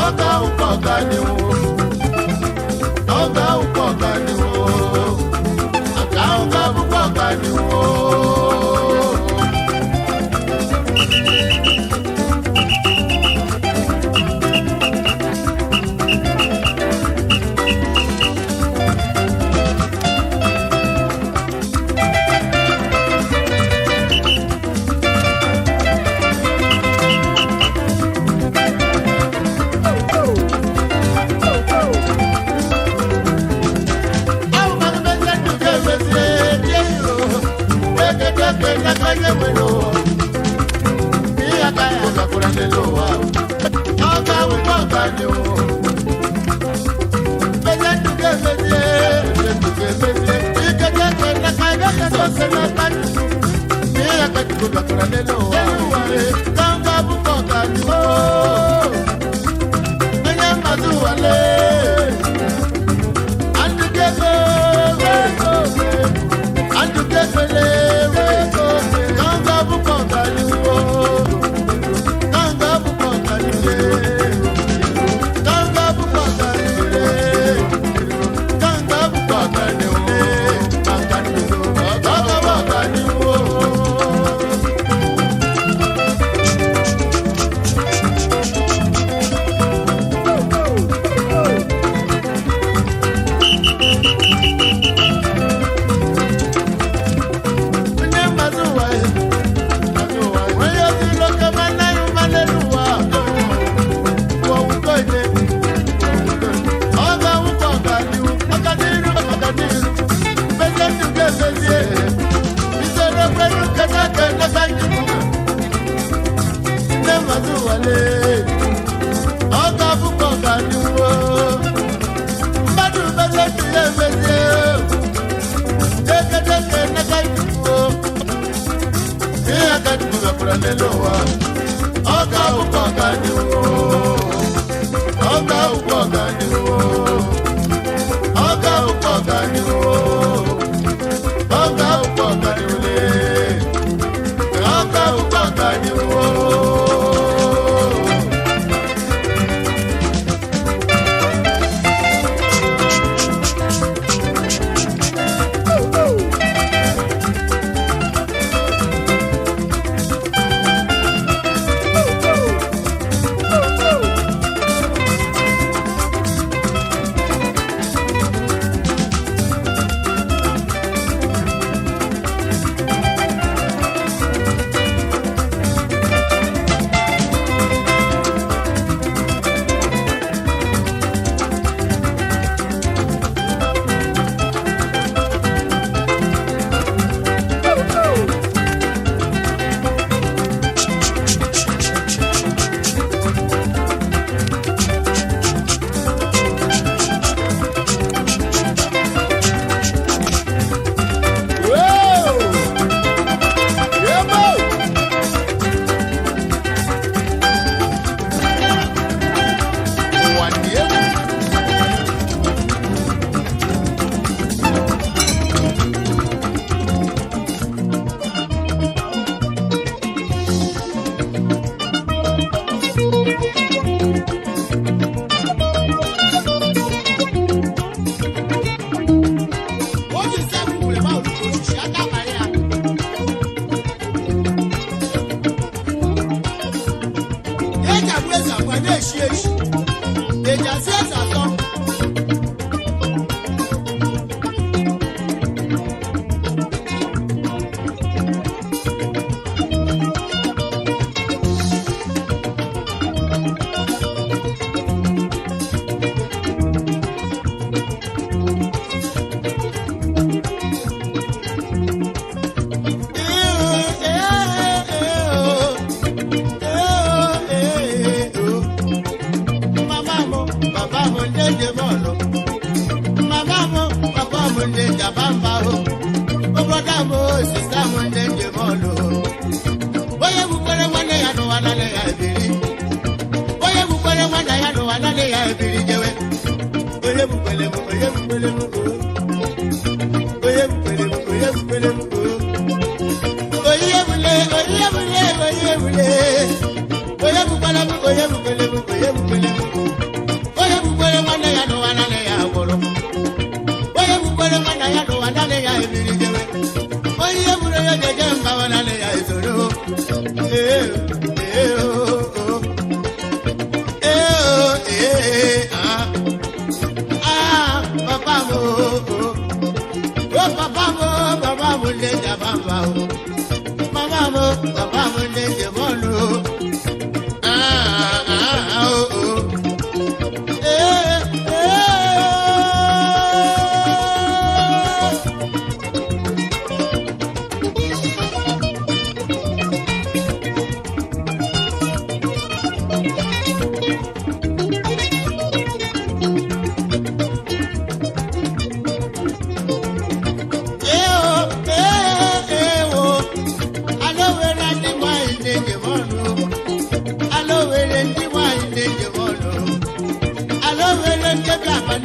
[SPEAKER 2] Oga
[SPEAKER 5] ukogani wo. Oga ukogani wo. Aka oga ukogani wo.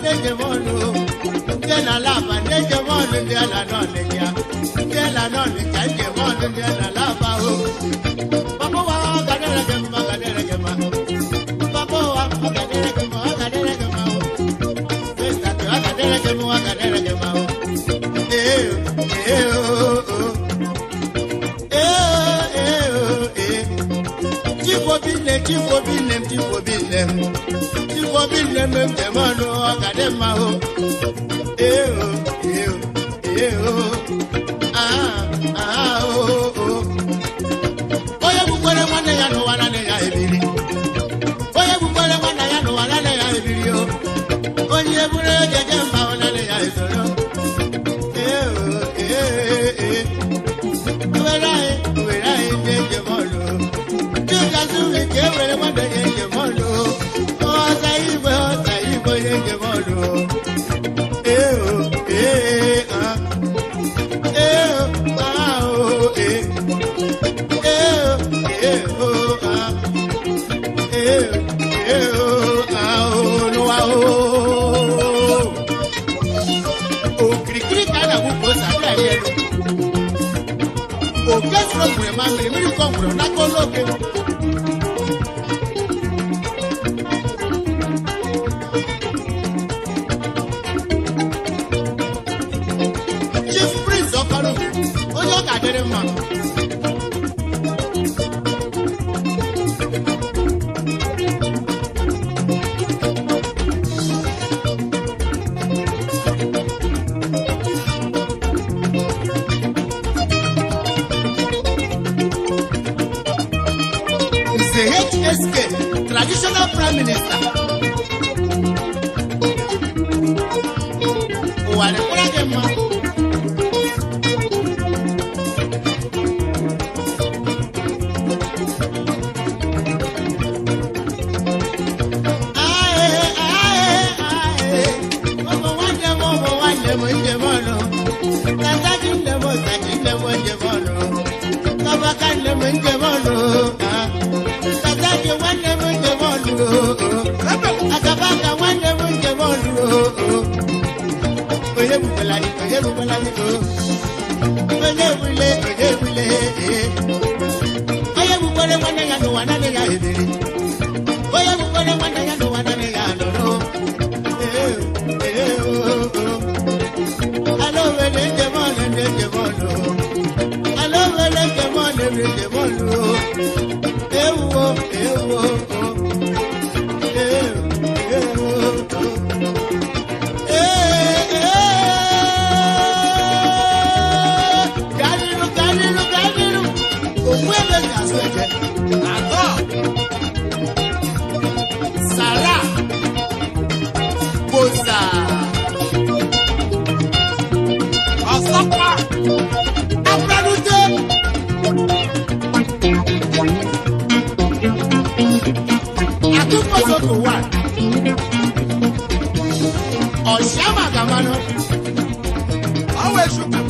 [SPEAKER 5] ndeje monu. Ndela lava ndeje monu ndela nonne ya. Ndela nonne kanje monu ndela lava o. Papa wa gadere gema gadere gema. Papa wa gadere gema gadere gema o. Festa te gadere gema gadere gema o. Chifobinem mjemano akadema ho. Oye bukwele mwana ya no wana ne ya ebiri. Oye bukwele mwana ya no wana ne ya ebiri o. Oye bure jeje mba wana ne ya esoro. Uwerai ndeje molo. Chuka suwi kewele mwana ndeje molo. Osaibo ndeje molo. Chief Prince of Kano, onye ọ ga-adịrị mma. The HSK, Traditional Prime Minister. Wale kura gema. Momo wande monje mono. Tata jinde monje mono. Kaba kande monje mono. Tata wande monje mono. Akabaka wande monje mono. Oye bubelani o. Oye bule. Oye bubele wande ya no wana ne ya ebere. Oye bubele wande ya no wana ne ya no. Alo wele demone demolo. Alo wele demone demolo. Ewo. Galilu. Okwebe kasweje. Ato. Sara. Bosa. Asapa. Abradute. Atuposoto wa. Oshama gamano. Always sugar.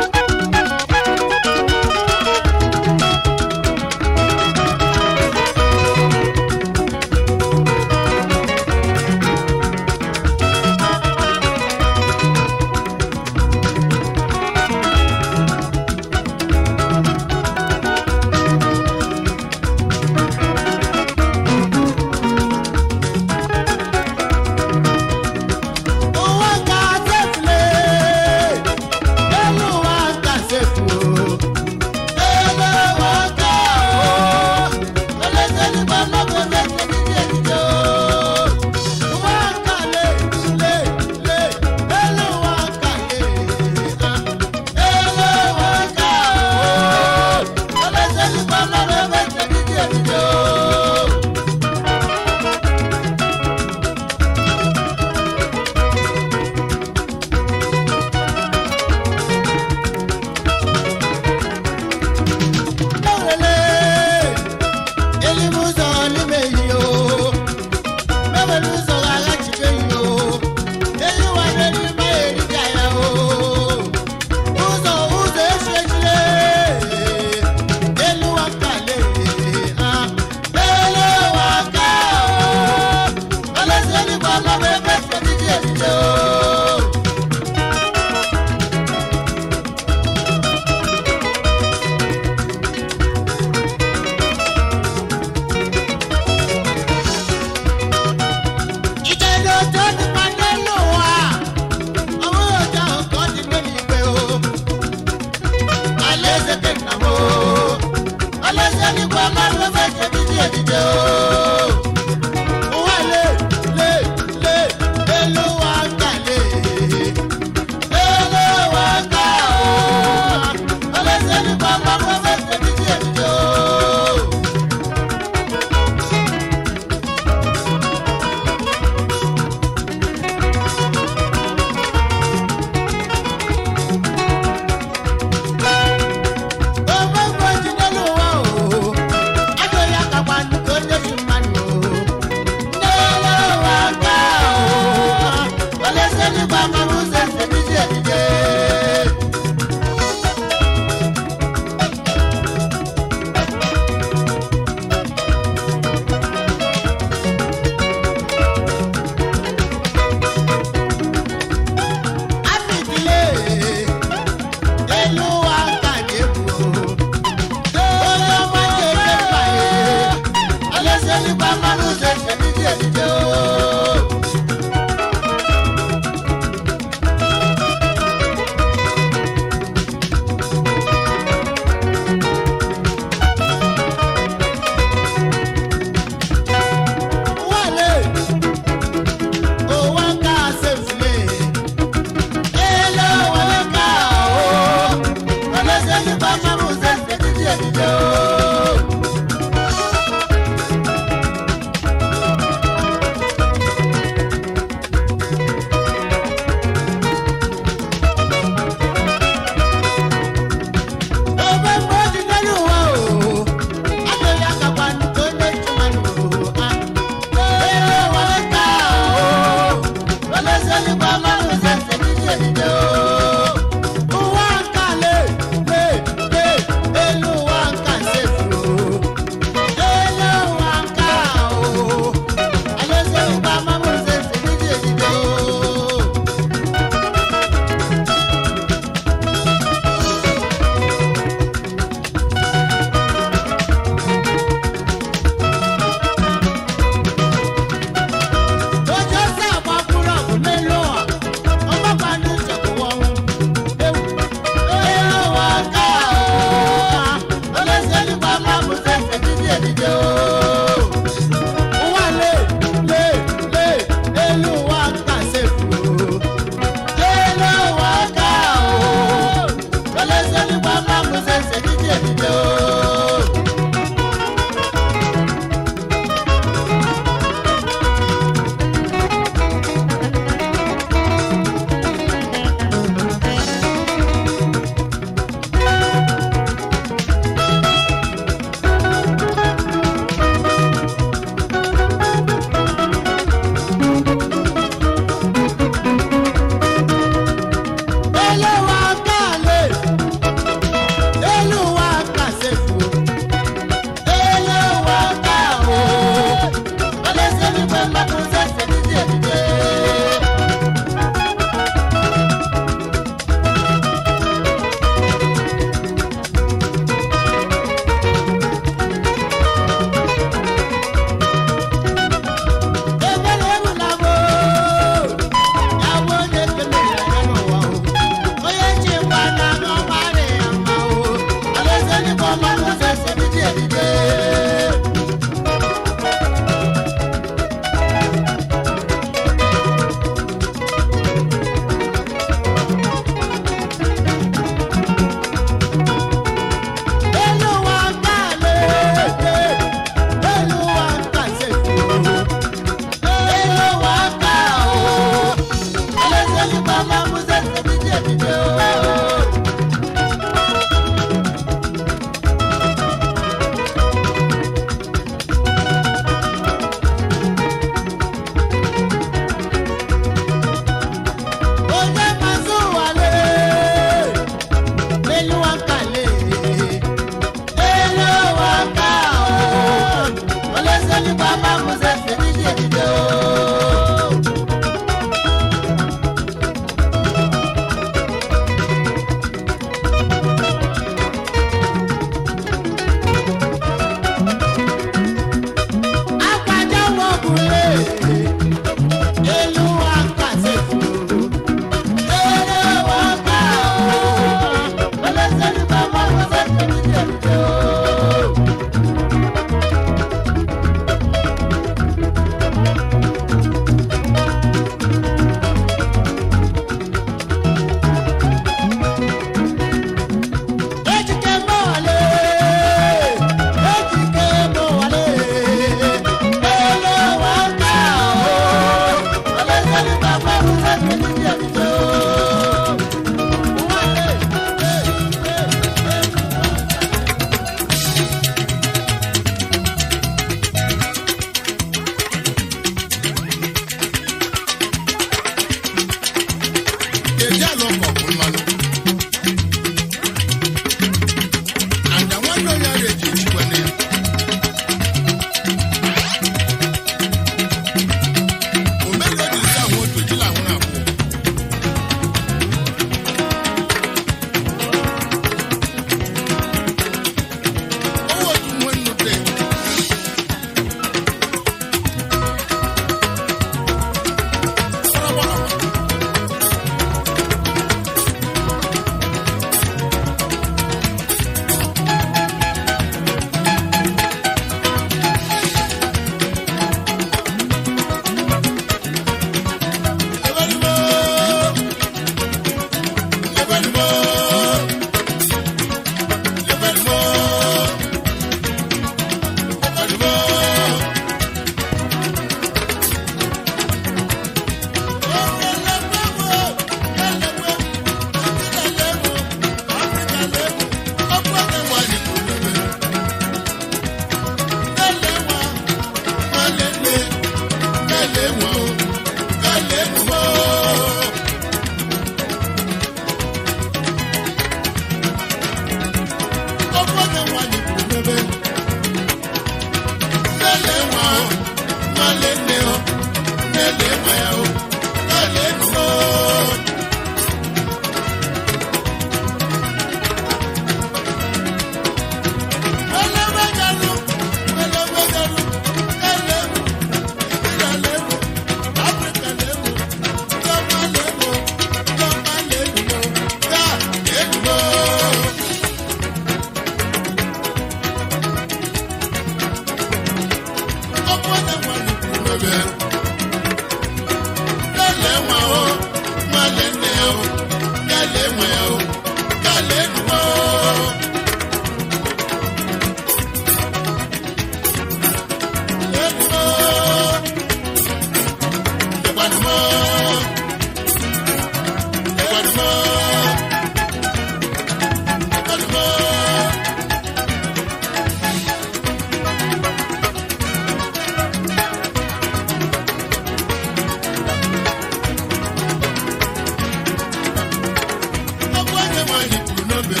[SPEAKER 5] anyị kwuru n'obe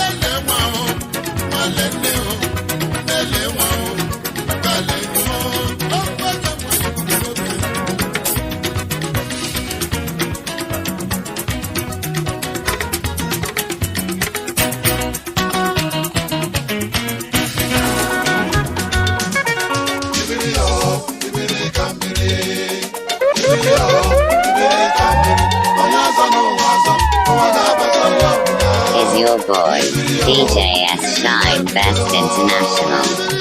[SPEAKER 5] ele nwa ahụ male nne hụ ele nwa ahụ male nne hụ okwu aka nwa anyị kwuru n'obe
[SPEAKER 3] Is your boy, DJ S Shine Best International.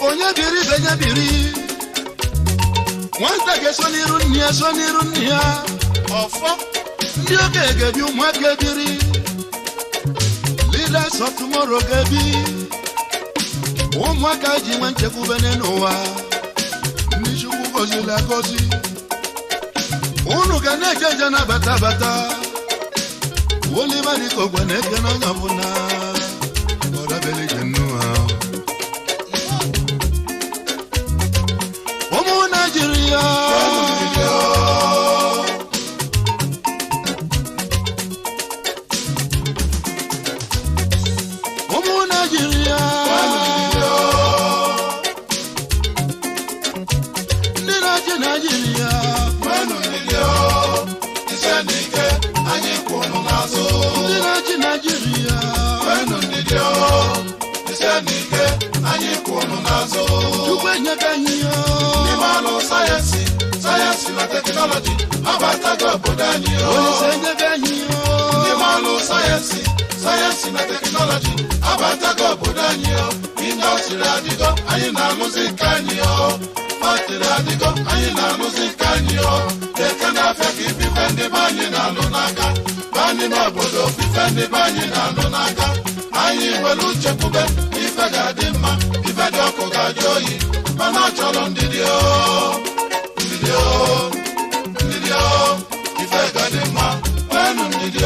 [SPEAKER 3] onye biri benye biri nwata ga-eso n'iru nne ya ọfọ ndị oge ga-ebi ụmụaka biri leaders of tomorrow ga-ebi ụmụaka ji nwe nchekwube n'ụwa ndị Chukwu gọziri agọzi unu ga na-eje nje na bata Oliver Ikogwe na-eke n'ọnya ọbụla ọdabele je nnụọ ụmụ Naịjirịa ụmụ Naịjirịa ndị na-achị Naịjirịa anyị kwụrụ n'azụ ndị na-achị Naịjirịa ise n'ike anyị kwụrụ n'azụ Chukwu enyeka anyị n'ime anụ sayensị na teknọlọji abatago obodo anyị Olise enyeka anyị n'ime anụ sayensị na teknọlọji abatago obodo anyị indọstrị adịgo anyị na-alụzi nke anyị factory adịgo anyị na-alụzi nke anyị eke na-afịa ka ifife ndị be anyị na-alụ n'aka banyị n'obodo ofufe ndị be anyị na-alụ n'aka anyị nwere uchekwube ife ga-adị mma ife dị ọkụ ga-adị oyi mana ọ chọrọ ndidi ife ga-adị mma wenu ndidi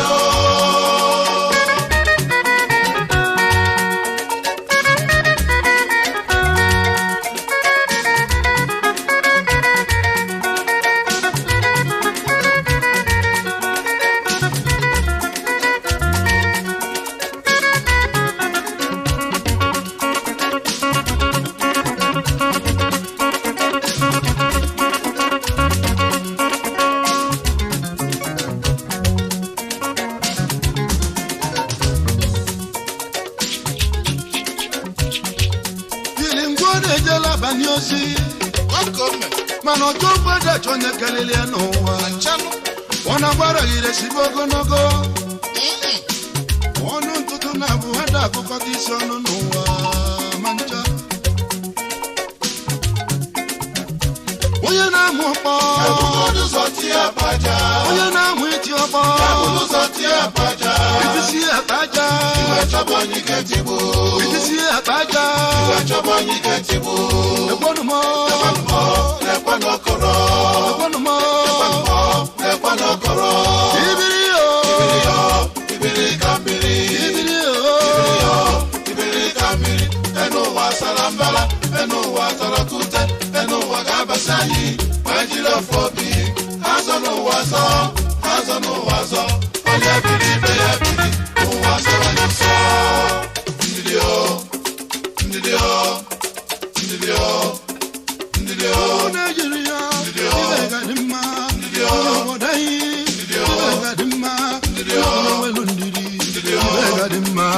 [SPEAKER 3] mana otu ụfọdụ achọ onye kelele ya n'ụwa ọ na-agbara ire sibe ogologo ọnụ ntụtụ na-abụ ha da akụkọta isi ọnụ n'ụwa ma ncha onye na-amụ ọkpọ onye na-amụ iti ọkpọ itisi akpaja ekwenumo ibiri kambiri enuwa salambala enuwa tarakute enuwa gabasayi majilo fobi hazo n'ụwa zọ onye biri ibe ya biri ụwa zọrọ ya nsọ Nigeria, Ibegadima, Odai, Ibegadima, Welundiri, Ibegadima,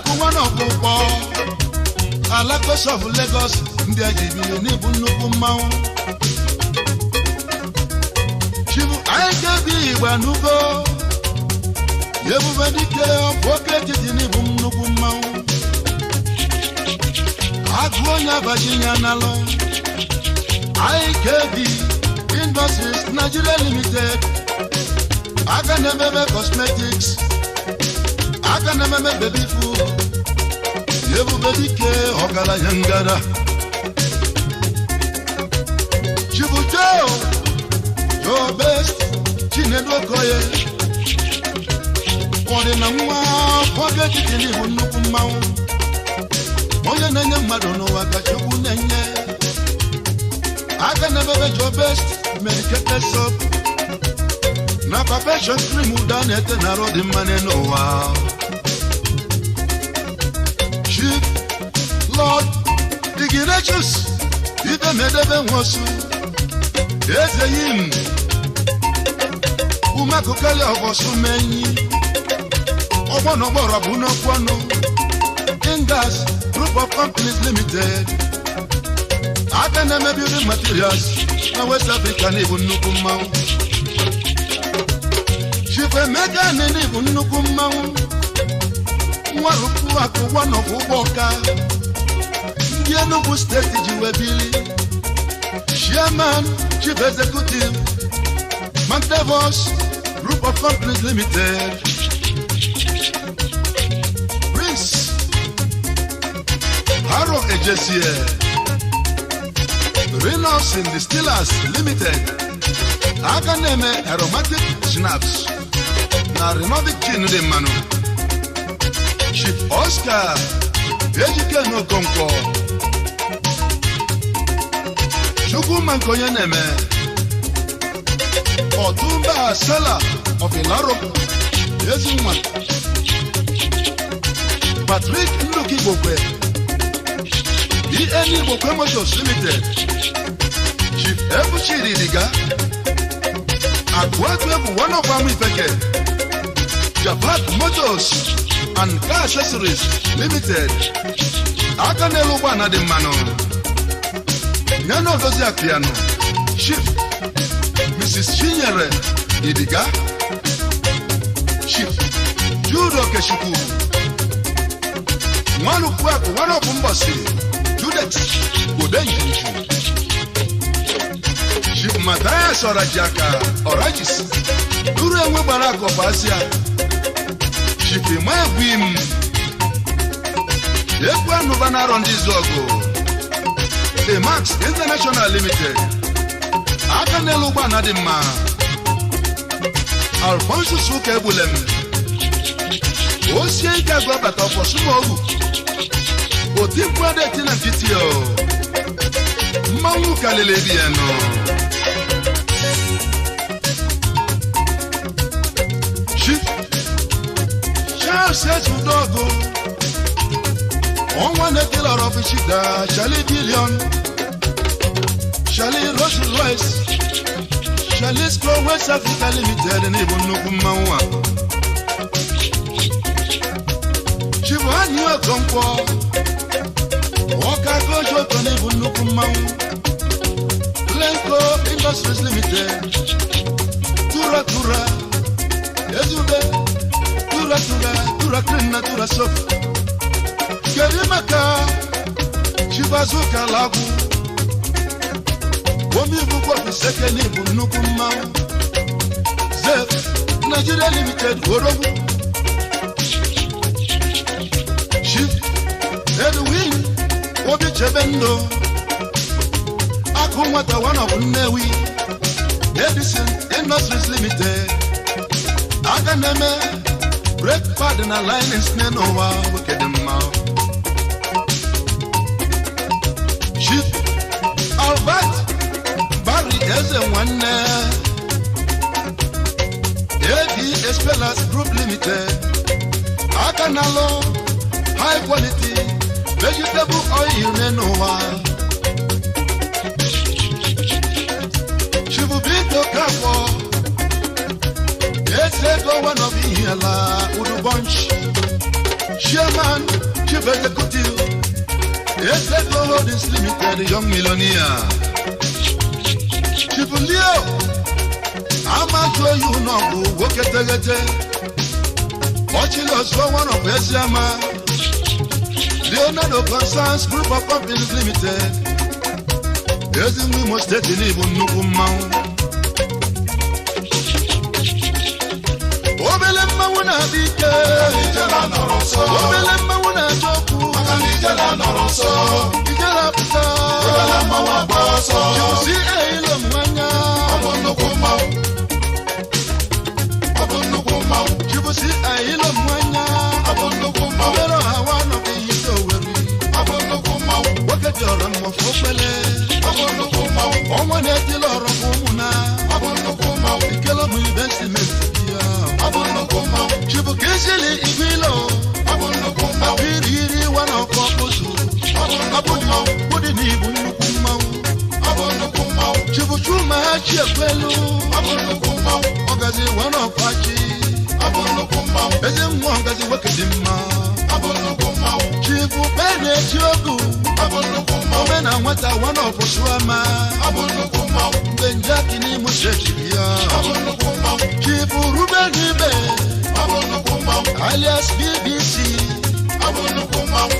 [SPEAKER 3] one of Alakos of Lagos, ndị IGBO n'ibu nnukwu mmanwụ. Chibu IGBO Igbanugo, Ebube dike ọkwa etiti n'ibu nnukwu mmanwụ. Agụ onye Virginia nalọ. IGBO Industries Nigeria Limited. Aka na-emebe cosmetics. Aka na-emebe baby food. Ebube dike ọgaranya ngara. Chibujo your best Chinedu Okoye ọdịna nwa nwoke etiti n'ibu nnukwu mmanwụ. Onye na-enye mmadụ n'ụwa ka Chukwu na-enye. Aka na-emebe your best medicated soap na perfection cream ụda na-ete na-arụ dị mma n'ụwa. Lord, Ignatius, Ibe Medebe Nwosu, Ezeyim, Umakukele Obosu Menyi, Obonobo Rabuno Kwano, Ingas, Group of Companies Limited, Akaneme Building Materials, na West Africa Nibu Nukumau, Chife Mega Nibu Nukumau, Warupu Aku one of Uboka, Enugu State Jiwebili, Chairman, Chief Executive, Magdavos, Group of Companies Limited, Prince, Haro Agency, Reynolds and Distillers Limited, Aganeme Aromatic Schnapps, na Renovic Gin de Manu, Chief Oscar, Ejike no Konko, Chukwuma Nkonye Neme, Otumba Sela of Ilaro, Yezuman, Patrick Nduki Bokwe, DNE Bokwe Motors Limited, Chief Ebuchi Diga, Akwatu one of Army Peke, Japat Motors and Car Accessories Limited, Akanelu Bana de Mano. Nyano dozi Piano, Chief Mrs. Chinyere Idiga, Chief Judo Keshuku, Manu Kwaku, one of Umbasi, Judet, Udenju, Chief Matthias Orajaka, Orajis, Dure Mubarak of Asia, Chief Imaya Bim, Ekwa Nubana Rondizogo, The Max International Limited, Akanelu Banadima, Alfonso Suke Bulem, Osie Gagobata for Sumogu, Otimpa de Tinantitio, Mamu Kalelebiano, Chief Charles says Udogo. On one killer of Shida, Charlie Billion, Charlie Russell Royce, Charlie Scroll West Africa Limited, and even Nukumawa. Chivani Okonkwo, Waka Gojo to even Nukumawa, Lenko Industries Limited, Tura Tura, Ezube, Tura Tura, Tura Krina, Tura Sof. Kerimaka, Chibazuka Lagu, Womi Buko Sekeni Bunukuma, Zef, Nigeria Limited, Worogu, Chief, Edwin, Obi Chebendo, Akumata, one of Newi, Edison Industries Limited, Akaneme, Break Pardon Alliance Nenowa, Wikedema. Albert Barry Eze Nwanne AD Espelas Group Limited Akanalo High Quality Vegetable Oil Nenowa Chibubito Kapo Eze go one of Ihela Udu Bunch Chairman Chief Executive, SGBO Holdings Limited, young millionaire. Chief Leo, I'm a joy you know, work at the watching us for one of Esiama. Leonardo Constance Group of Companies Limited. Yes, we must take the name of Nukumau. Obelemma wuna dike, Obelemma wuna joku, Ijala puta, Obelemma wa baso, Josi eilo mwanya, Abonukumau, Jibusi eilo mwanya, Obero hawano biyiso weri, Wakati oran mofopele, Omwane tiloro kumuna, Ikelo mu investment. Chibu Kishili Igwilo, Abiri one of Kokosu, Abudi Nibu Nukumau, Chibu Chuma Chiapelu, Ogazi one of Pachi, Ezim Wangazi Wakadima, Chibu Bene Chiogu, Omena Wata one of Oswama, Benjakini Mushekia, Chibu Ruben Ibe, alias BBC,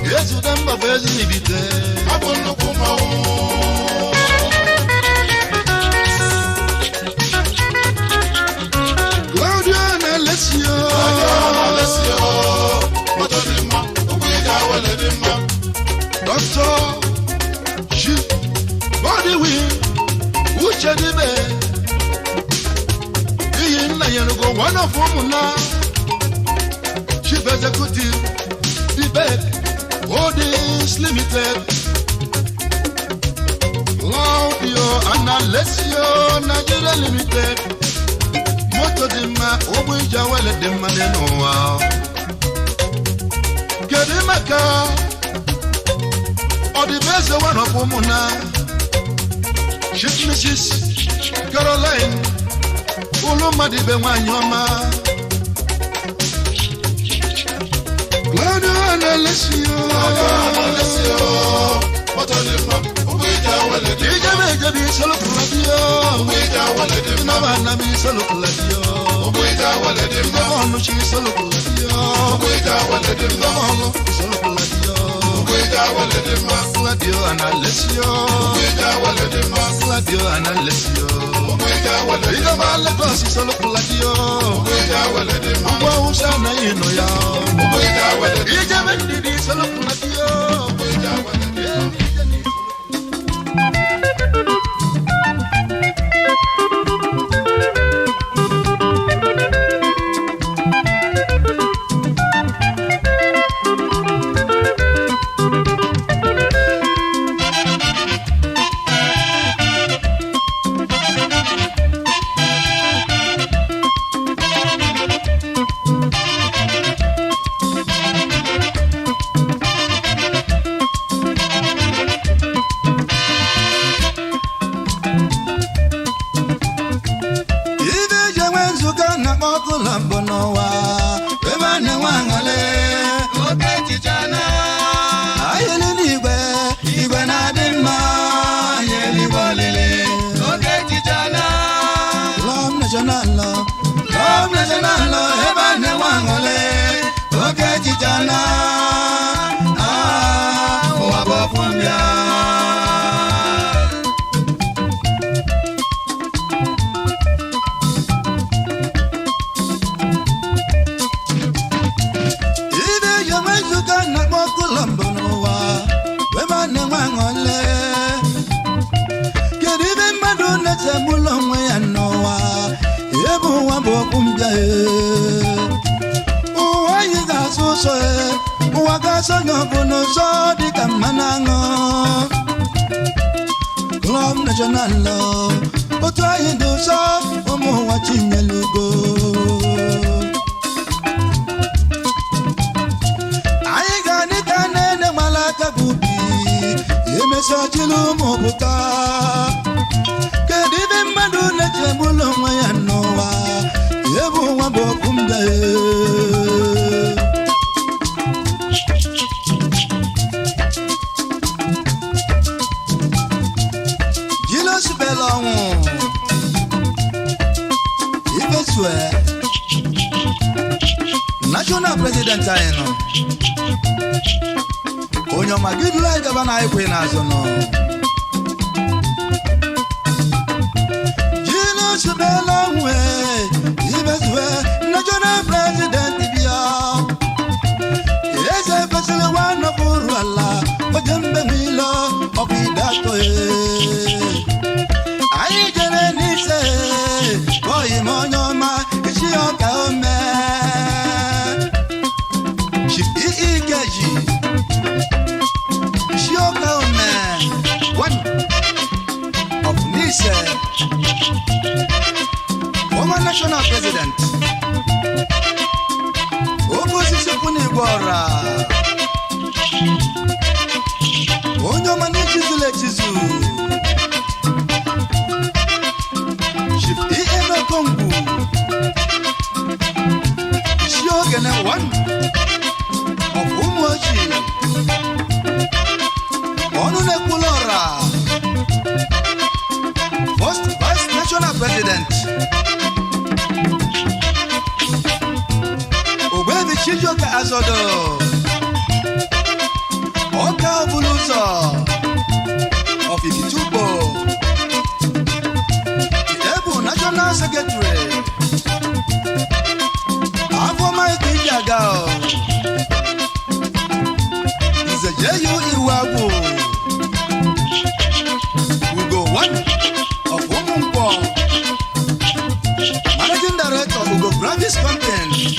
[SPEAKER 3] yes, you remember Bezini Bite, Claudia and Alessio, Doctor, Chief, Body Wheel, Uchadibe, one of them now. Chief Executive, the bed, Holdings Limited, Claudio and Alessio, Nigeria Limited, Moto Dima, Obuja Wale Dima Denoa, Kedimaka, or the best one of Omuna, Chief Mrs. Caroline, Ulumadi Bewanyoma. Claudio and Alessio, Motonima, Ubeja Wale, Ija be solo Claudio, Ubeja Wale, Navana be solo Claudio, Ubeja Wale, Navano she solo Claudio, Ubeja Wale, Navano solo Claudio, Ubeja Wale, Claudio and Alessio, Ubeja Wale, Claudio and Alessio, Ubeja Wale, Navana Claudio solo Claudio, Ubeja Wale, Ubausana Inoya. Ija mendidi solo Claudio, Ija wale. Club National, but I do so, watching the logo. I got it and a malaka booby, you may search a mobuka. Can even Madonna Jabulo, my Noa, everyone bokum day. national president anyị nọ onye ọma gị duru anyị gaba na ikwe n'azụ nọ jinu subela nwe ibezue national president bịa eze kwesịrị nwanne bụrụ ala oje mgbe nwilo ọkụ ịdatọ anyị jere n'ise oyi m onye ọma isi ọka ome Ikeji isi ọka ome one of Nice former national president Osisi Punigora onye ọma n'echizula echizu Chief E.M. Kongu isi ogene one of Umuochi ọnụ na-ekwulọra first vice national president Ogbebi Chijioke Azodo Ọka Obuluzo of Ikitubo Ebu National Secretary Afoma Ikijagao Izejeyu Iwabu Ugo One of Umunkwo Managing Director Ugo Gravis Company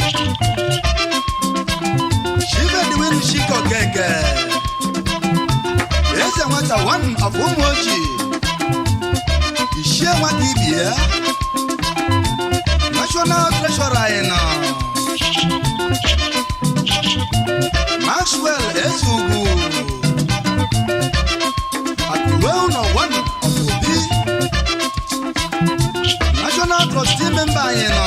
[SPEAKER 3] Shivedwin Shiko Keke Eze Nwata one of Umuochi Ishie Nwata Ibia National Treasurer ino Maxwell Ezugu Akiweuno one of Obi National Trustee Member ino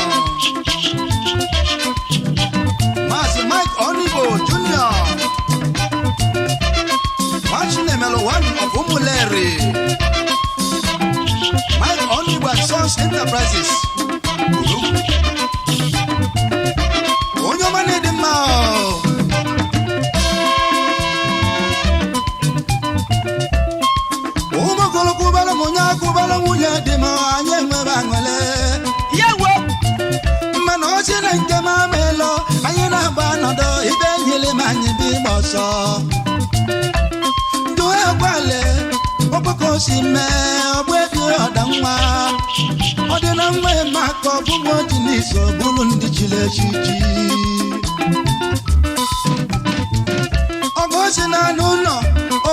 [SPEAKER 3] Mike Onibo Jr. Machinemelo one of Umuleri Mike Onibo and Sons Enterprises Onyomane di mao Umagolo kubala munya kubala munya di mao anye mwebangole Yewo Manochi na nke mamelo Anye na banodo ibe nyele manyi bi moso Doe kwale Opoko si me Obwedi odanwa Odina mwe mako Bumo jiniso Bulu ndi chile chichi Ogosi na nuno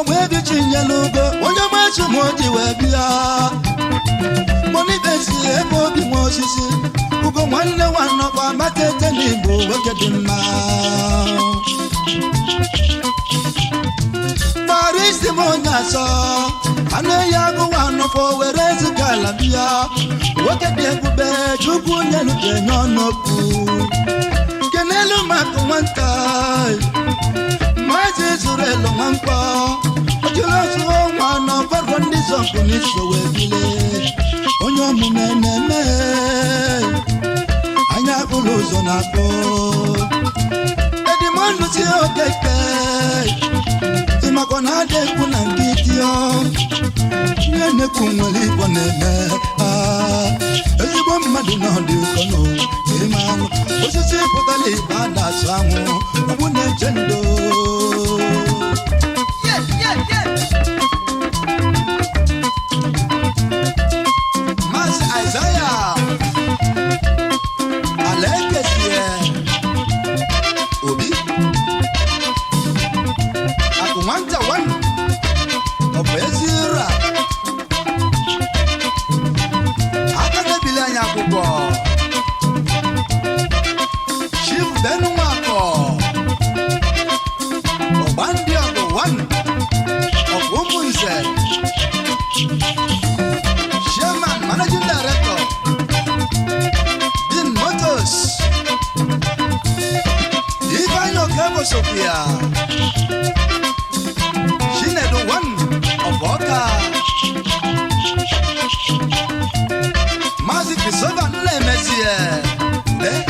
[SPEAKER 3] Obwebi chinyelugo Onyo machu moji webia Moni besi ebo bi mosisi Ugo mwane wano kwa matete nibu Wekedima Parisi monyaso Ane yagu wano po werezi kalabia Wekedekube Chuku nyeluke nyonoku Kenelu mako wantai Maji surelo manko Ojula suho wano Farwandi sonku nisho webile Onyo mumeneme Anya buluzo nako Edimondo si okeke Timakona de kuna ngitio Nyene kumweli poneme Ezibo mmadu na di kono Timano Osisi potali banda samu Mune jendo Mas Isaiah Alekesie Obi Akumanta one Obezira Akade bilanya kubo Chief Benumako Obandi of one of Umunse Chairman Managing Director Din Motors Ivanyo Kabo Sophia Shinedu one of Oka Mazi Kisova Nule Messie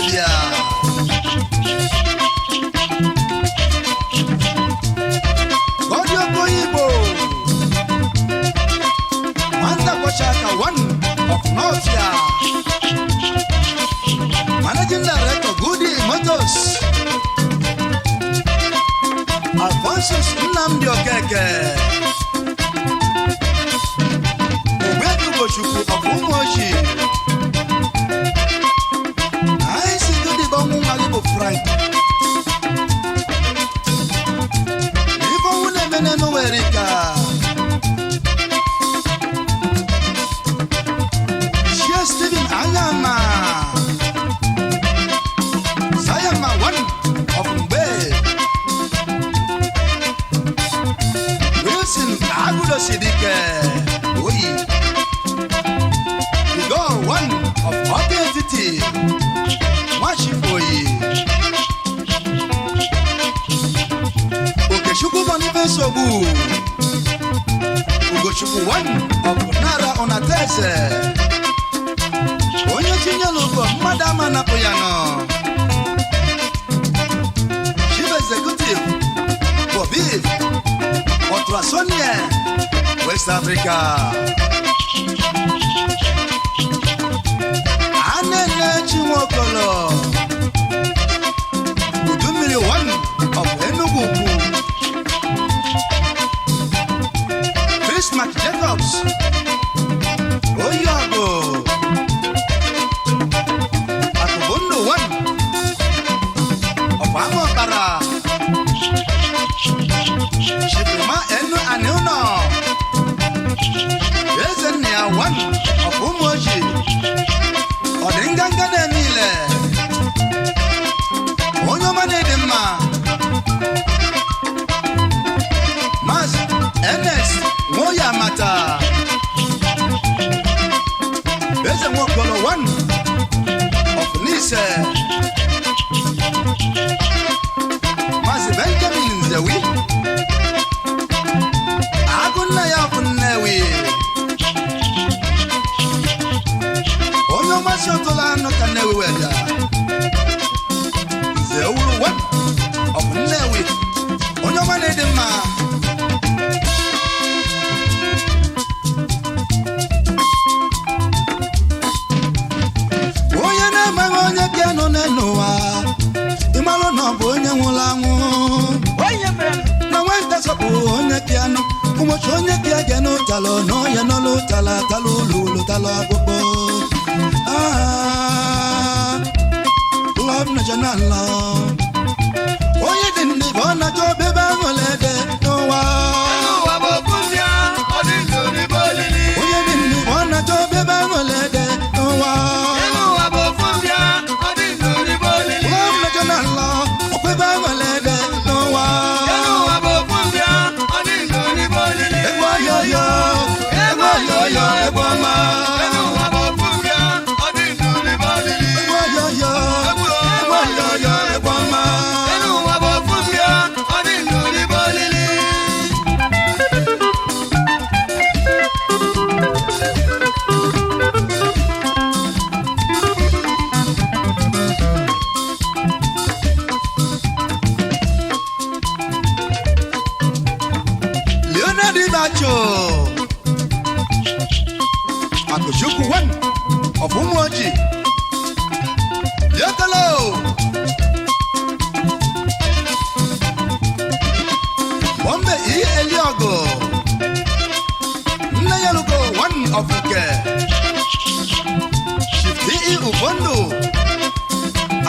[SPEAKER 3] Webia. Audio Koyibo. Manda Kochaka, one of Northia. Managing Director, Goody Motors. Alphonsus Nnamdi Okeke. Obedu Bochuku of Umoji. I see Goody Bomu Malibu Frank. If I would have been no Erika. She's Stephen Ayama. Sayama, one of Mbe. Agudo Sidike, oui. We go one of identity. Washifoyi. Okeshuku Bonifasobu. Ugochuku one of Nara Onatese. Onye Chinyalogo, Madama Napoyano. Chief Executive for Beef. Sonia, West Africa. Anene Chimokolo. Udumiri one of Enugu. Chris McJacobs. Oyago. Akubundo one of Amokara. Shipima enu anuno. Yesen ya one of Umoji. Odinganga Denile. Onyomane Dema. Mas Ernest Moya Mata. Yesen Wokolo one of Nice. Mas Benjamin Zewi. Shotola no kanewe weda. Ze ulu one of Newi. Onyomane Dema. Oye na mangonye piano nenoa. Imalo no bonye mulangu. Oye friend. Na wenta sopo onye piano. Umochonye piage no talo no ya no lo tala talulu talo agogo. Love national love. Oh, you didn't live on a job, baby, no one. Oh, you didn't live on a job, baby, no one. Love national love. Oh, baby, no one. Yo, yo, yo, yo, Akushuku one of Umoji. Yokolo. Bombe Eliogo. Nayalugo one of Uke. Shifti Ubondo.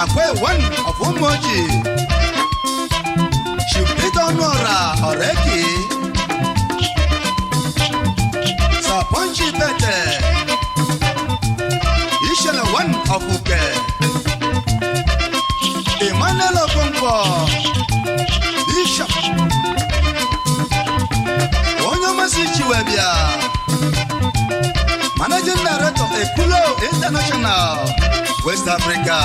[SPEAKER 3] Akwe one of Umoji. Shifti Nora Oreki. Saponchi Pete. One of Uke. Emmanuel Okonkwo. Bishop. Onyomasi Chiwebia. Managing Director Ekulo International. West Africa.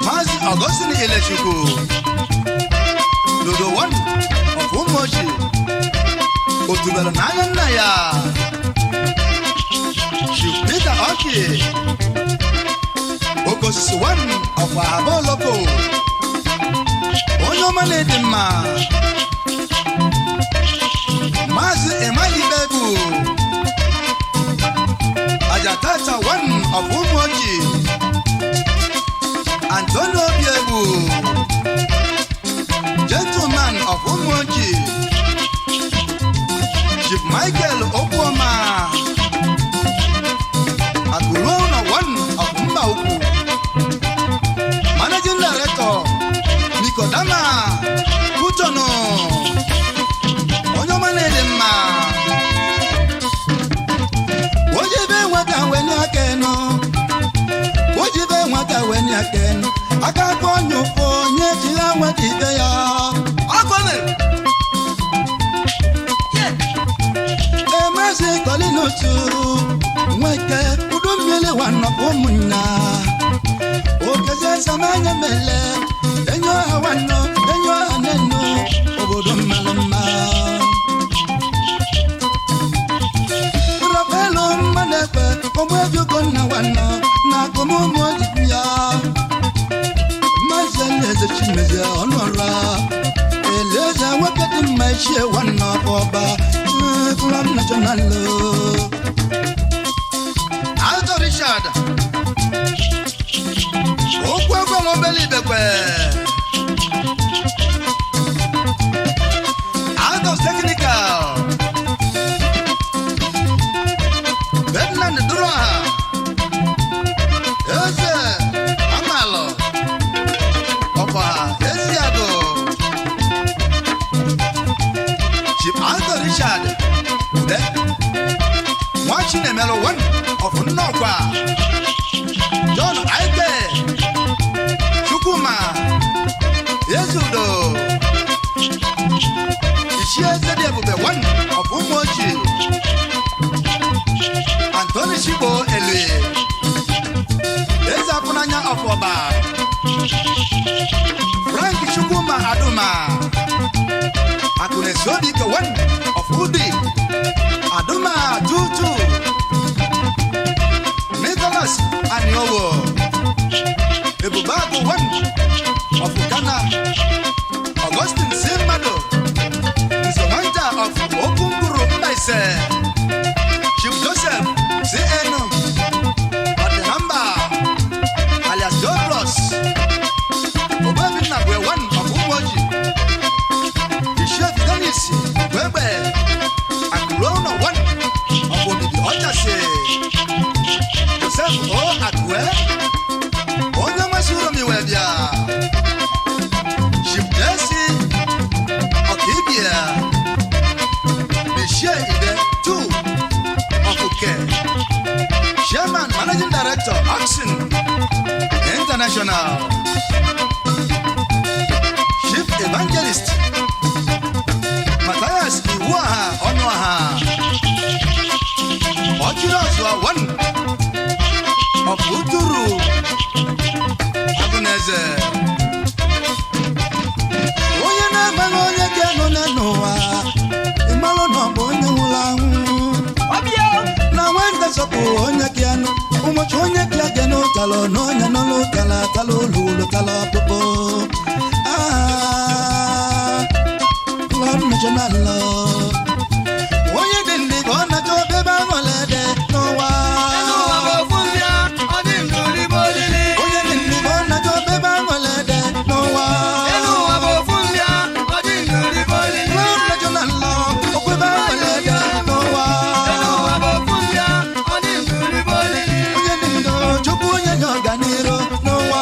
[SPEAKER 3] Mazi Augustine Elechuku. Dodo one of Umoji. Otubelo Naya. Peter Oki. Igos one of Aboloko. Onyomane Dima. Mazi Emali Bebu. Ajatata one of Umoji. Antonio Biebu. Gentleman of Umoji. Chief Michael Okwama. Akulona one of Mbauku. Managing Director Nikodama Kutono. Onyomane Dema. Wojibe waka weni akeno. Wojibe waka weni akeno. Akakonyo fonye jila watibe ya. Akone. Emase kolino tu. Mweke udumiele wanapomuna. Okeze samanya mele. Enyo hawano, enyo haneno. Obodo malama. Rapelo manepe. Omweju kona wano. Na komo mwajibia. Mazeleze chimeze onora. Eleza wakati maishe wanapoba. From national Alto Richard Okwa kwa lobeli bekwe Alto Technical Bedland Duraha Eze Amalo Opa Esiago Chief Alto Richard Watching the mellow one of Nokwa John Aike Chukuma Yesudo Ishia Zedebe one of Umoji Anthony Shibo Elwe Eza Punanya of Oba Frank Chukuma Aduma Akune Sodika one of Udi Aduma Tutu Nicholas Aniowo Ebubago one of Ghana Augustine Simbado Nzawanja of Okunkuru Mbaise Chief Joseph C.N. Adehamba alias Doblos Obabina were one of Umoji The Chef Dennis Webe Akurona one of Obidi Ojase Joseph O. Akwe Onyamasuro Miwebia Chief Jesse Okibia Michie Ide 2 of Uke Chairman Managing Director Oxen International Chief Evangelist Matthias Iwaha Onwaha Ochinoswa one of Uturu Aguneze Onye na mano onye keno nenowa Imalo no bonye ulangu Na wenda sopo onye kiano Umocho onye kia geno talo Nonya nolo tala talo lulo tala popo Lord National Love Onye dindi bona to beba molede Nowa Onye dindi bona to beba molede Nowa Lord National Love Okweba molede Nowa Onye dindo chukwu onye nyoganiro Nowa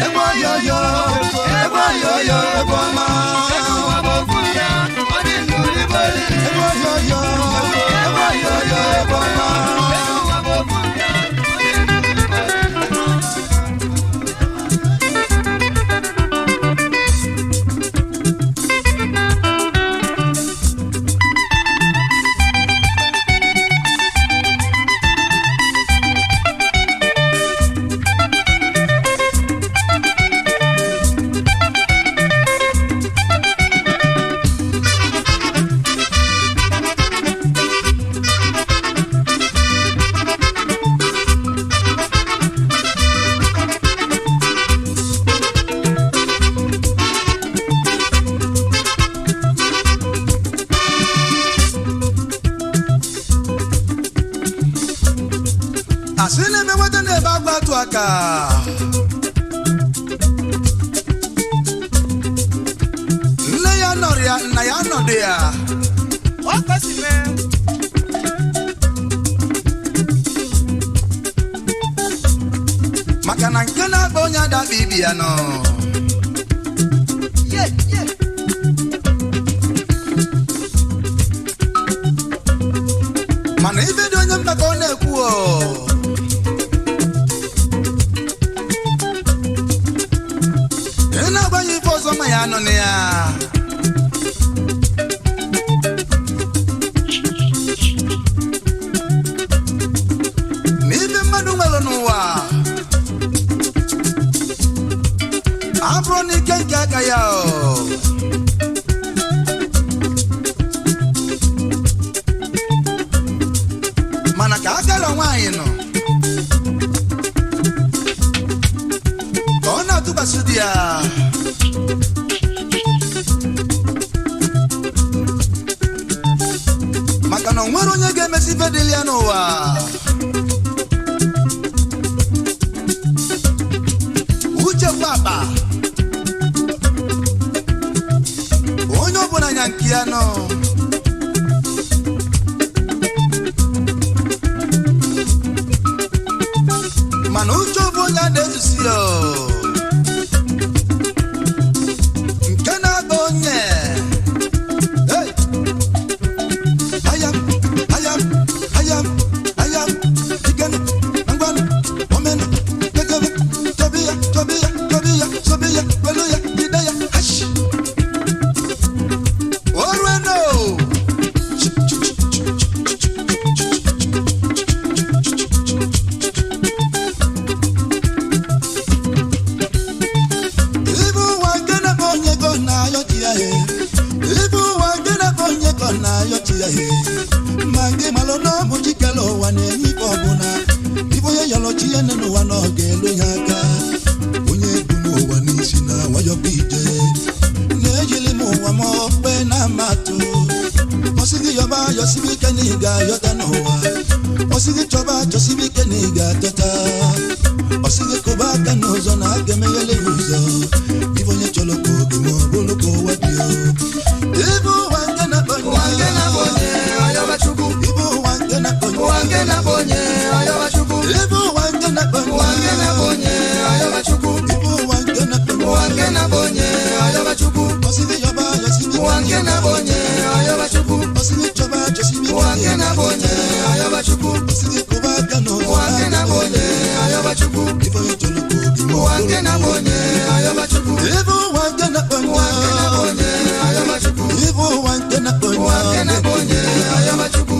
[SPEAKER 3] Egwa yo yo Egwa yo yo Egwa ma Mata ne bagba tu aka. Na ya noria.
[SPEAKER 2] Okosime.
[SPEAKER 3] Makana nkena bonya da bibia no.
[SPEAKER 2] Yeah.
[SPEAKER 3] Mana ibe do nyam ko na eku o. Ena gba yi fo so ma ya no ne ya. Ni be madu melo no wa. Abro ni kenka kaya o. Mana ka akala nwanyi no. Kona tu basudia. Maka no nwere onye ga-emesi fedelia n'ụwa. Uche papa. Onye ọbụla nya nke ya no. Mana uche bụ onye na-ezusi o. Nke na-agba onye. Hey! Ayam. Igenu, ngwanu, omenu, gegebe, tobiya, weluya, ideya, hash. Orweno. Mange malono mujikelo wane nyikobuna ibo ye yalo chiene no wano gelo yaka onye bunu wani sina wayo bije nejili mo wamo pe na matu osigi yoba yosibi keniga yotanowa osigi choba josibi keniga tota osigi koba kanozo na gemeyele yuzo ibo ye cholo ko gimo bolo ko wadio ibo wangena bonye Chuku, Ibu wangena bonye, ayoba chuku. Ibu wangena bonye, ayoba chuku. Ibu wangena bonye, ayoba chuku. Osidi yoba, yosidi wangena bonye, ayoba chuku. Osidi choba, yosidi wangena bonye, ayoba chuku. Osidi koba kano, wangena bonye, ayoba chuku. Ibu yojolo kubi, wangena bonye, ayoba chuku. Ibu wangena bonye, ayoba chuku. Ibu wangena bonye, ayoba chuku.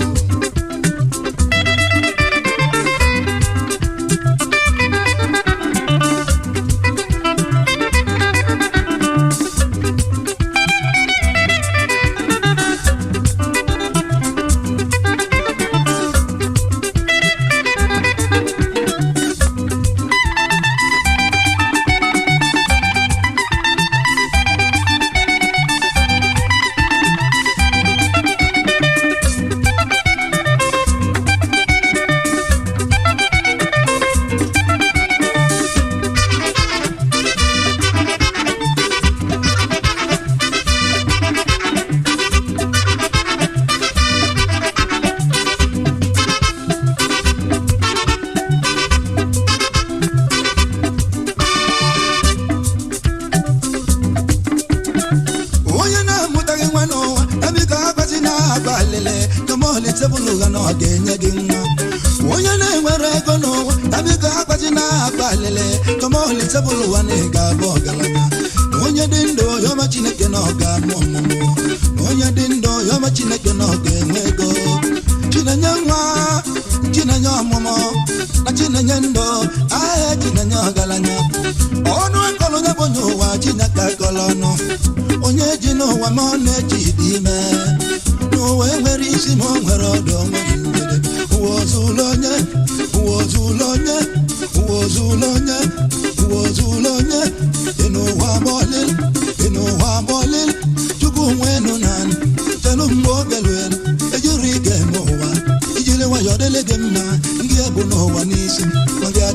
[SPEAKER 3] Onye na-enwere ego n'ụwa abịa akpaji na-akpa alele tọmọlị tebụl ụwa na-ga-abụ ọgaranya onye dị ndụ yọma Chineke na ọ ga-amụ ọmụmụ onye dị ndụ yọma Chineke na ọ ga-enwe ego Chinenye nwa Chinenye ọmụmụ na Chinenye ndụ ahịa Chinenye ọgaranya ọnụ akọlụ ya bụ n'ụwa Chineke akọlọ ọnụ onye ji n'ụwa ma ọ na-eji dị ime n'ụwa enwere isi ma o nwere ọdụ onwe Uwozulonye Inuwa bolil Chuku mwenu nan Telu mbo gelwen Ejiri ge mowa Ijile wa yodele gemna Ngie buno wa nisi Ngia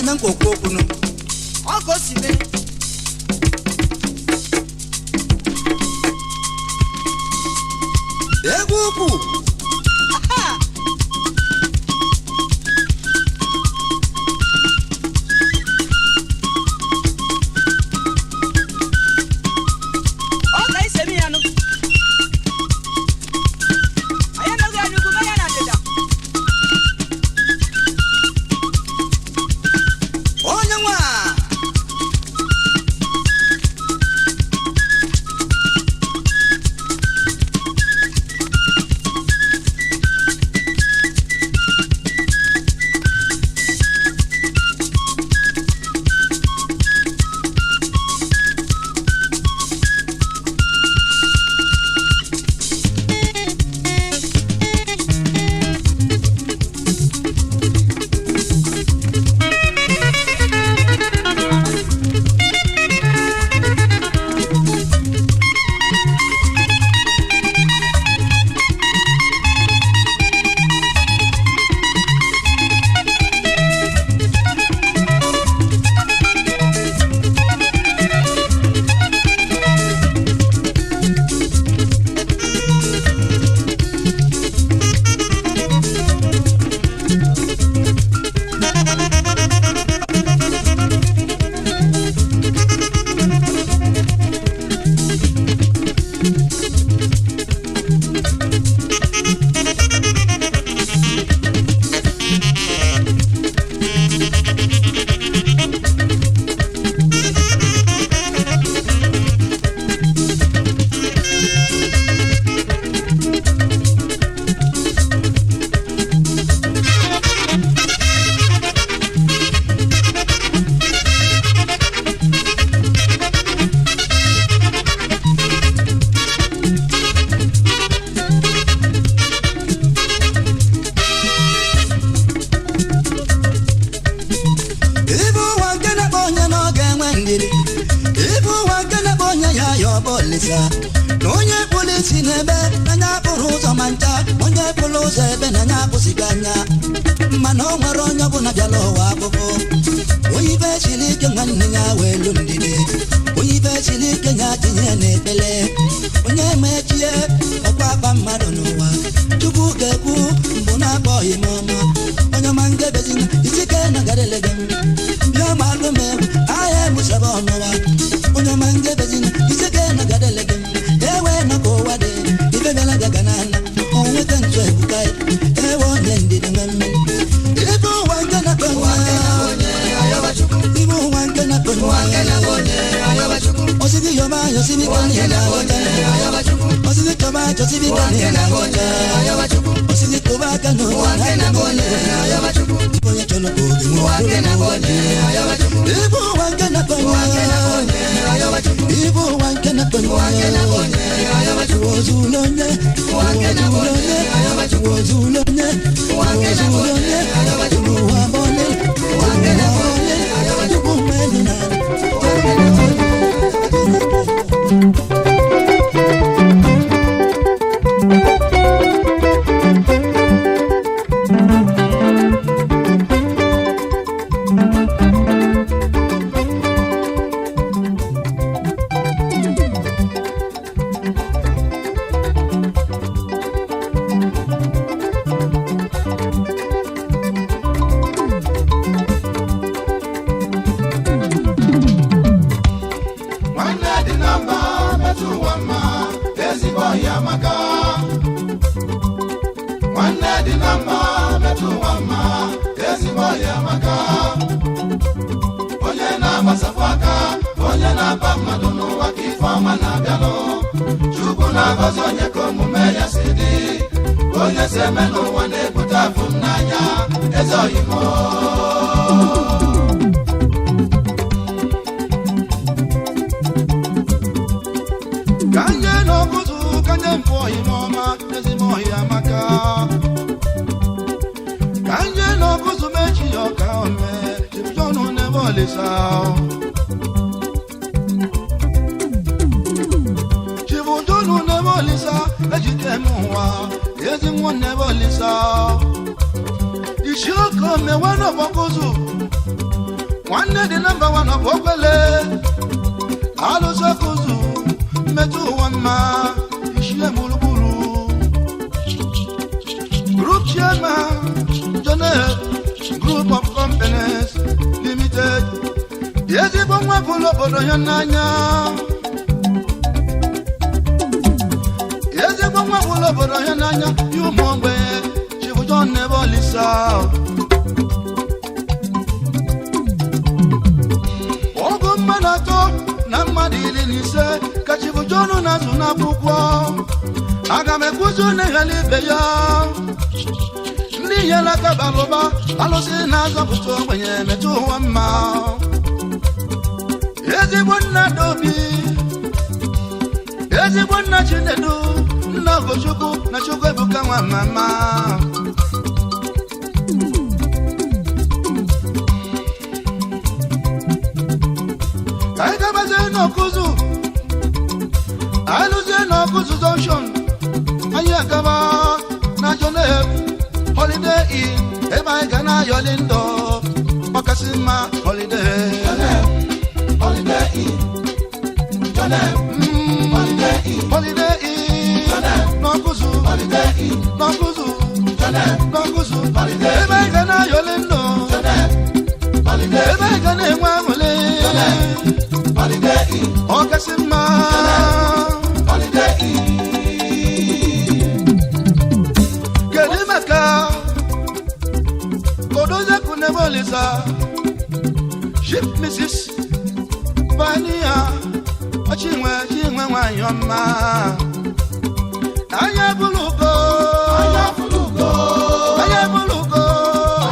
[SPEAKER 6] na COQUE okwu no ọkọ sibe egwu ukwu onye polisi n'ebe anya pụrụ ụzọ mancha onye pụrụ ụzọ ebe na anya kwụsịga anya mana o nwere onye bụ na bịala ụwa abụbụ onye ibe chiri ike nwanne ya wee lụ ndidi onye ibe chiri ike ya tinye n'ekpele onye mechie ọkwa akpa mmadụ n'ụwa chukwu ga-ekwu mbụ na-akpọghị m ọma onye ọma ngebezina isike na garelege m bịa gbalụ m egwu ahịa emusaba ọnụwa onye ọma ngebezina isike na garelege m ewe na ka ụwa dị ibe bịala gaga na ana onweta ntụ ebuka ewe onye ndidi nwe mmiri ibe ụwa nke na konye ibe ụwa nke na konye osigi yoma yosibi kani na hoja osigi toba yosibi kani na hoja osigi toba kano na hoja ibo ya cholo ko de mo na hoja ibo wanke na konye ibo wanke na konye wozulonye wozulonye wozulonye wozulonye wabone wabone tukumenu na
[SPEAKER 3] One the number one of Okwele. Alusakuzu. Metu Wama. Ishile Muluburu. Group chairman. Janet. Group of companies. Limited. Yezi Bongwa Pulo Bodo Yananya. Yezi Bongwa Pulo Bodo Yananya. You Mongwe. Chibujon never listen. Manato na madili nise kachivu jonu na tunapukwa aga mekuzu ne halibe ya ndi yala kabaloba alosi na zabuto mwenye metu wama yezi bonna dobi yezi bonna chinedu na gochuku na chukwe buka wa mama no kuzu aluze no kuzu junction ayakaba na jone holiday inn eba gana yolindo makasima holiday holiday inn jone holiday inn no kuzu holiday inn no kuzu jone no kuzu holiday eba gana yolindo holiday eba gana mwamole Holiday Okasima Holiday Kerimaka Kodoza kunebolisa Ship Mrs. Vania Achimwe wanyoma Ayabulugo Ayabulugo Ayabulugo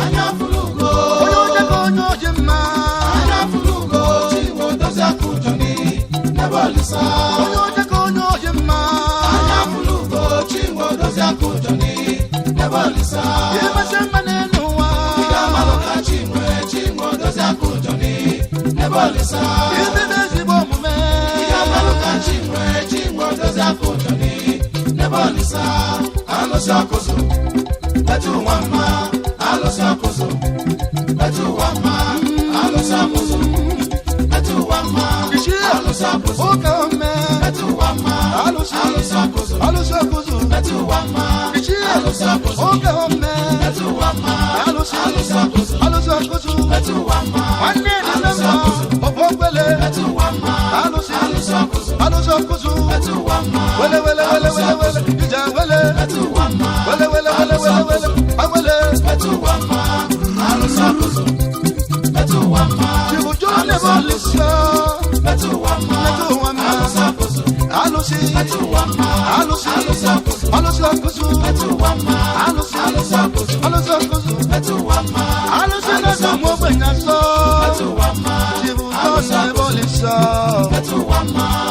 [SPEAKER 3] Ayabulugo Oyoje konyoje ma Ayabulugo Chiwo doza kutoni Nebolisa Oyoje konyoje ma Ayabulugo Chiwo doza kutoni Nebolisa Yemase manenuwa Yamaloka Chiwo doza kutoni Nebolisa Yemezi bomume Yamaloka Chiwo doza kutoni Nebolisa Alosakoso Betu wama Alosakoso Betu wama Alosakoso Betu wama Alosakoso Okame Betu wama Alosakoso Alosakoso Betu wama Alosakoso Okame Betu wama Alosakoso Alosakoso Betu wama Wane Alosakoso Opokwele Betu wama Alosakoso Alosakoso Betu wama Wele Ija wele Betu wama Wele Awele Betu wama Alosakoso Betu wama Chibujone bolisa Betu wama Alosakoso Alosi Betu wama Alosakoso Alosakoso Betu wama Alosakoso Betu wama Alosakoso Mobwenyaso Betu wama Chibujone bolisa Betu wama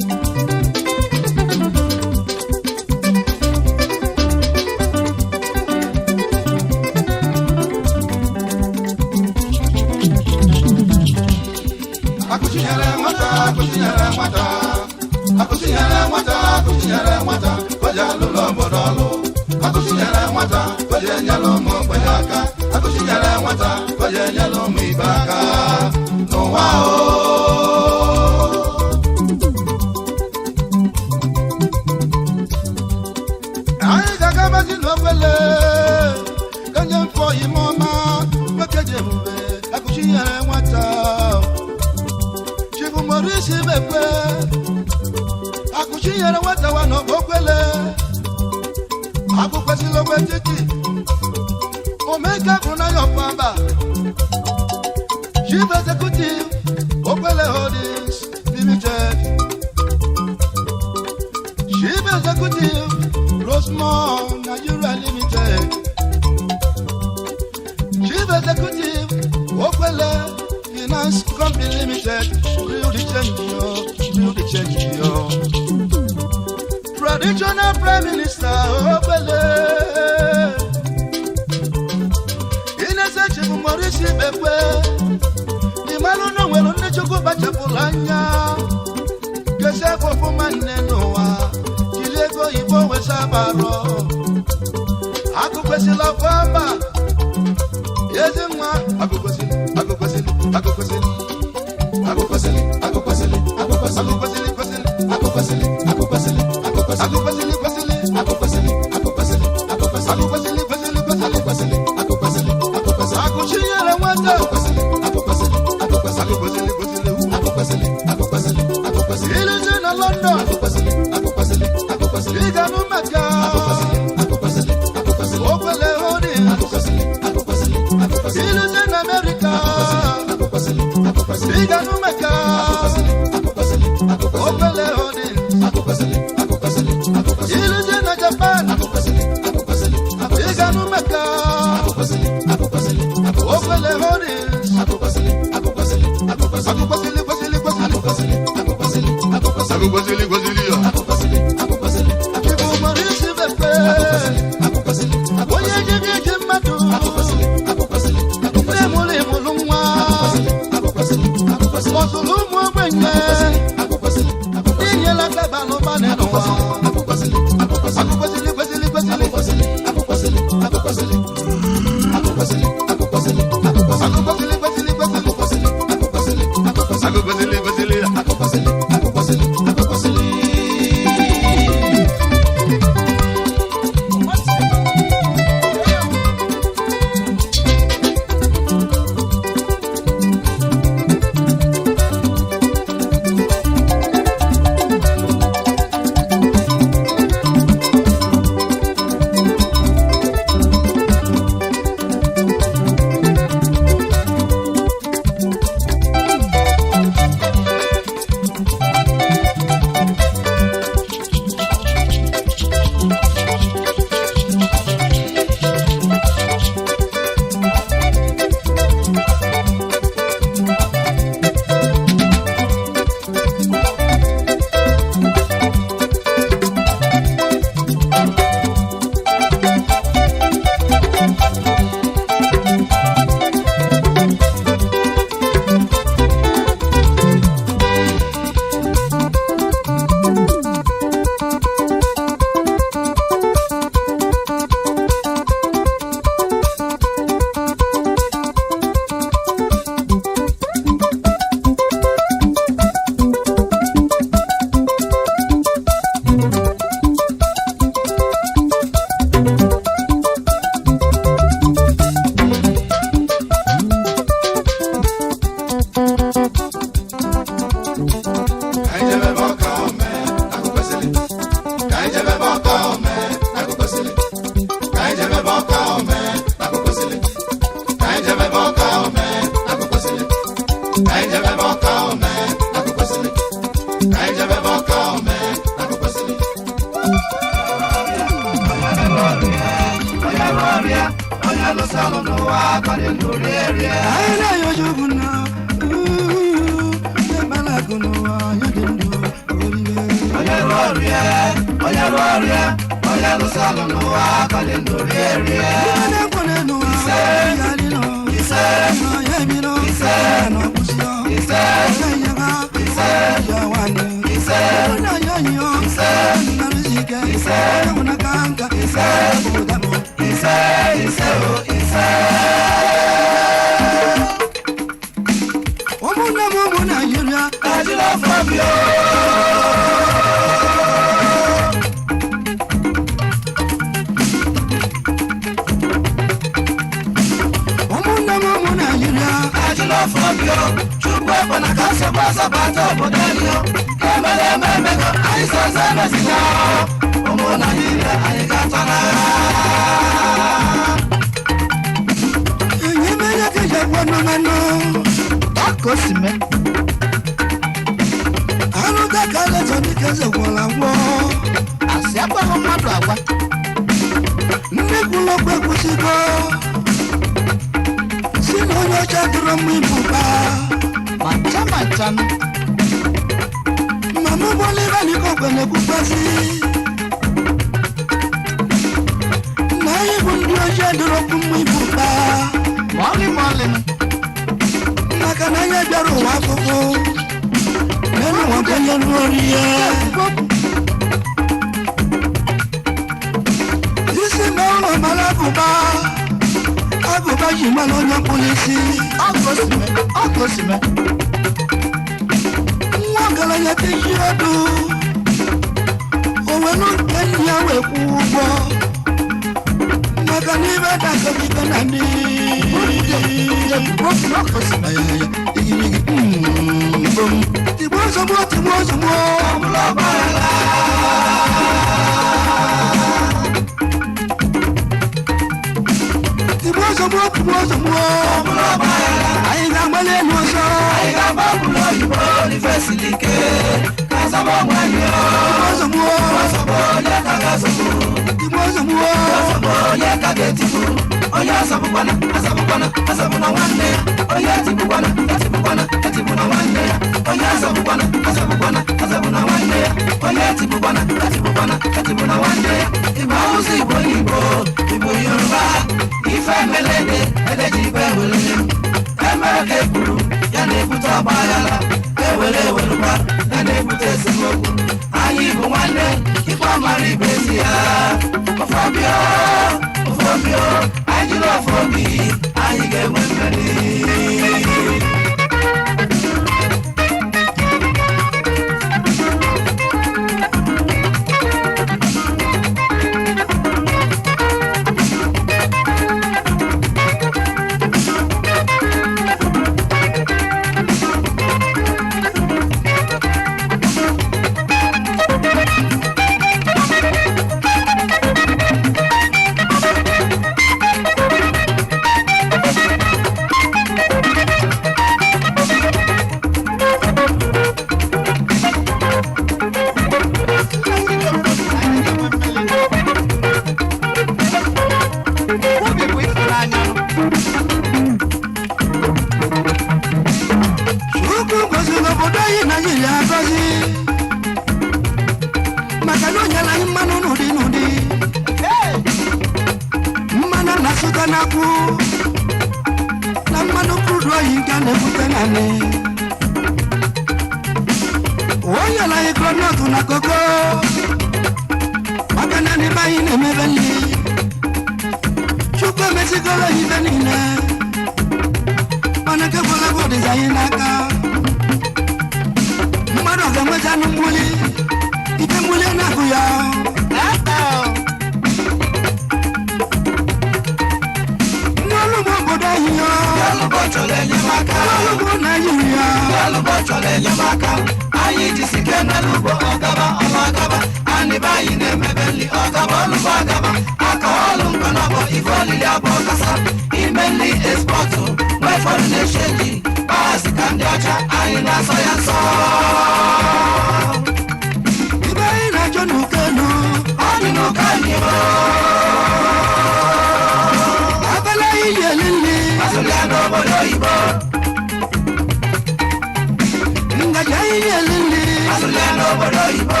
[SPEAKER 6] Asụle n'obodo Igbo.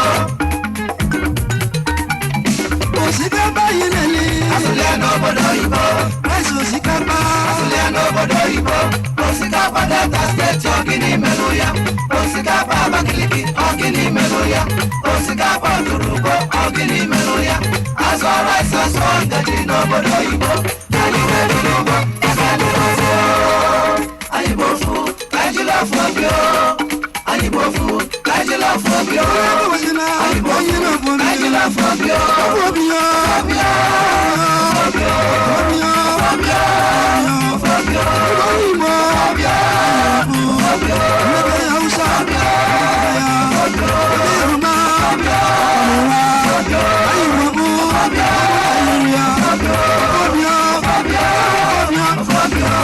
[SPEAKER 6] Osikapa yineli. Asụle n'obodo Igbo. Rice osikapa. Asụle n'obodo Igbo. Osikapa Delta State ogini melu ya. Osikapa Abakaliki ogini melu ya. Osikapa Oturugbo ogini melu ya. Azụ rice ọsọ ngaji n'obodo Igbo. Anyị nwere n'ugbo ebe n'ụzọ. Anyị bụ ofu, anyị jiri afọ obi o. Anyị bụ ofu, anyị jiri afọ obi o. Anyị bụ ofu, anyị jiri afọ obi o. Obi o, obi o, obi o, obi o, obi o, obi o, obi o, obi o, Hausa, obi o, obi o, Yoruba, obi o, obi o, Igbo, obi o, obi o, obi o, obi o, obi o.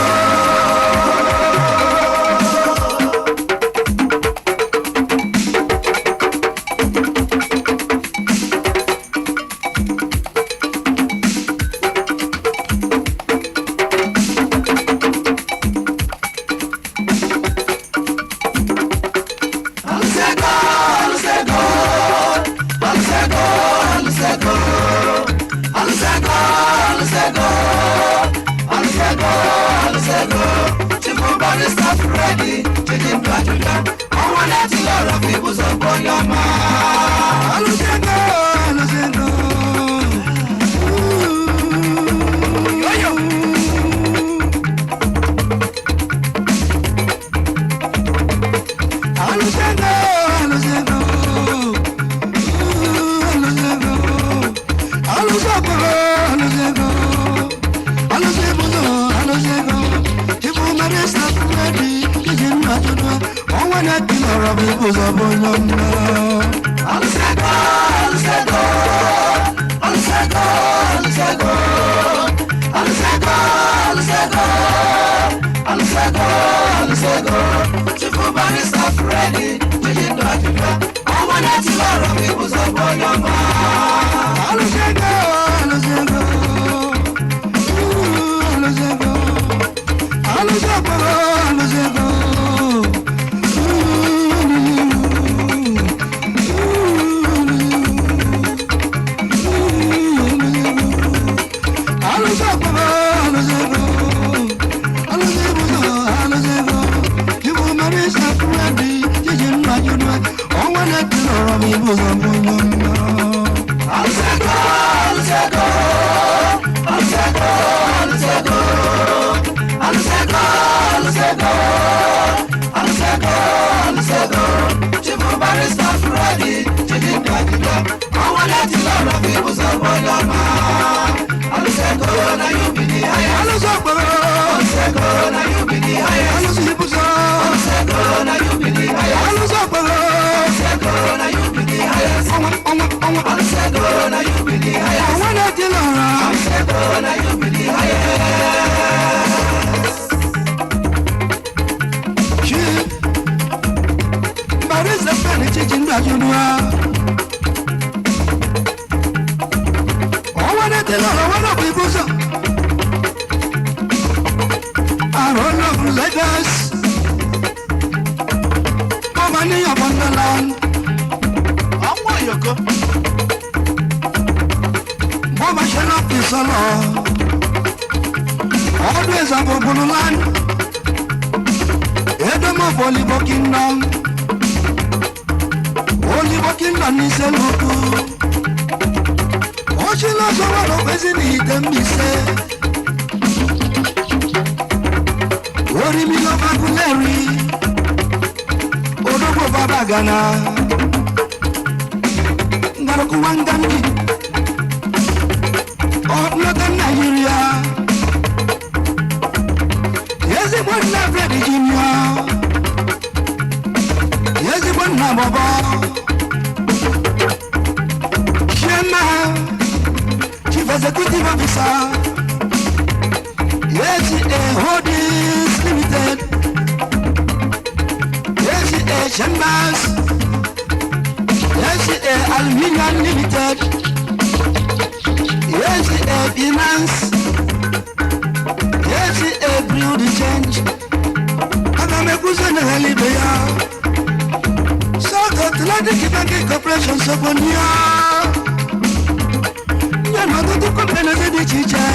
[SPEAKER 6] Always a bubble land. Edom of Oliver Kingdom. Oliver Kingdom is a local. Oshila Zora of Besini, them be said. Orimila Baguleri. Odobo Babagana. Narukuangani. Of Northern Nigeria. Yes, it was not ready, Junior. Yes, it was not Baba. Shema, Chief Executive Officer. Yes, it is Holdings Limited. Yes, it is Chambers. Yes, it is Aluminium Limited. Yes, it is Finance. Yes, it is Brew the Change. And I'm a cousin of Halibea. Atlantic Banking Corporation Sobonia. Yamato to company the teacher.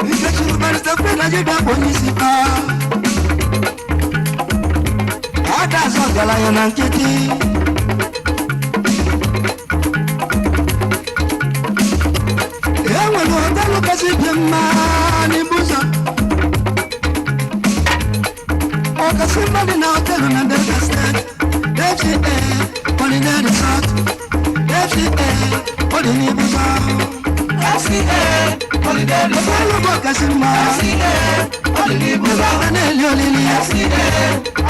[SPEAKER 6] You get you by the friend I did that Bonisipa. Others of the Lion and Kitty. Look at the man in Busan. Oh, because somebody now telling them the state. FCA, only the resort. FCA, only the Busan. FCA, only the resort. Look at the man. FCA, only the Busan. FCA,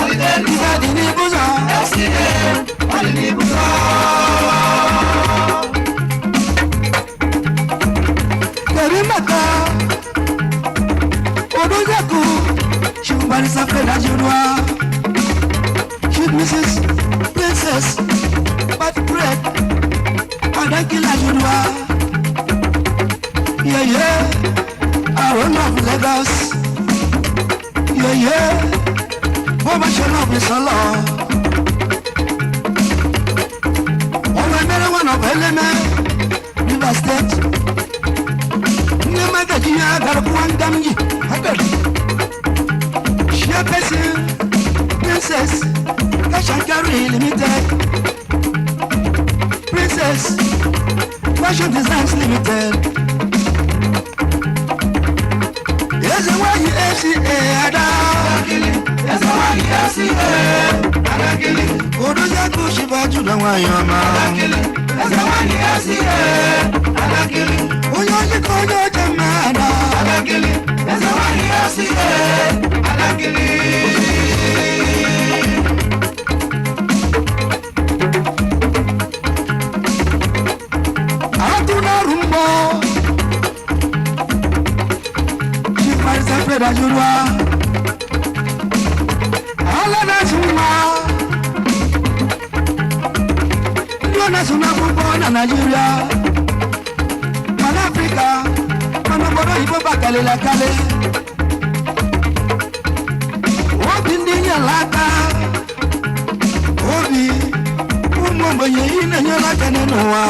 [SPEAKER 6] only the Busan. FCA, only the Busan. Rimaka Odojaku Shumbarisa Fela Judwa Shoot Mrs. Princess But bread Adakila Judwa Yeah I run off Lagos Yeah Boba Shalom is a law Oh I met one of Element River State Magajiya garkuwan gamji hakari Shepesin Princess Kashankari Limited Princess Fashion Designs Limited Yes, I want you FCA Ada Yes, I want you FCA Adakili Odoja Kushiba Junawayama Adakili Yes, I want you FCA Adakili Oyoji Koyo Jamada Adakili Yes, I want you FCA Adakili Atuna Rumbo Chifarisa Freda Jurwa Alana Suma Yona Suna Bubo na Nigeria Man Africa Manaboro Ibo Bakale la Kale Obi Ndinya Laka Obi Umombo Yehina Nyola Kanenuwa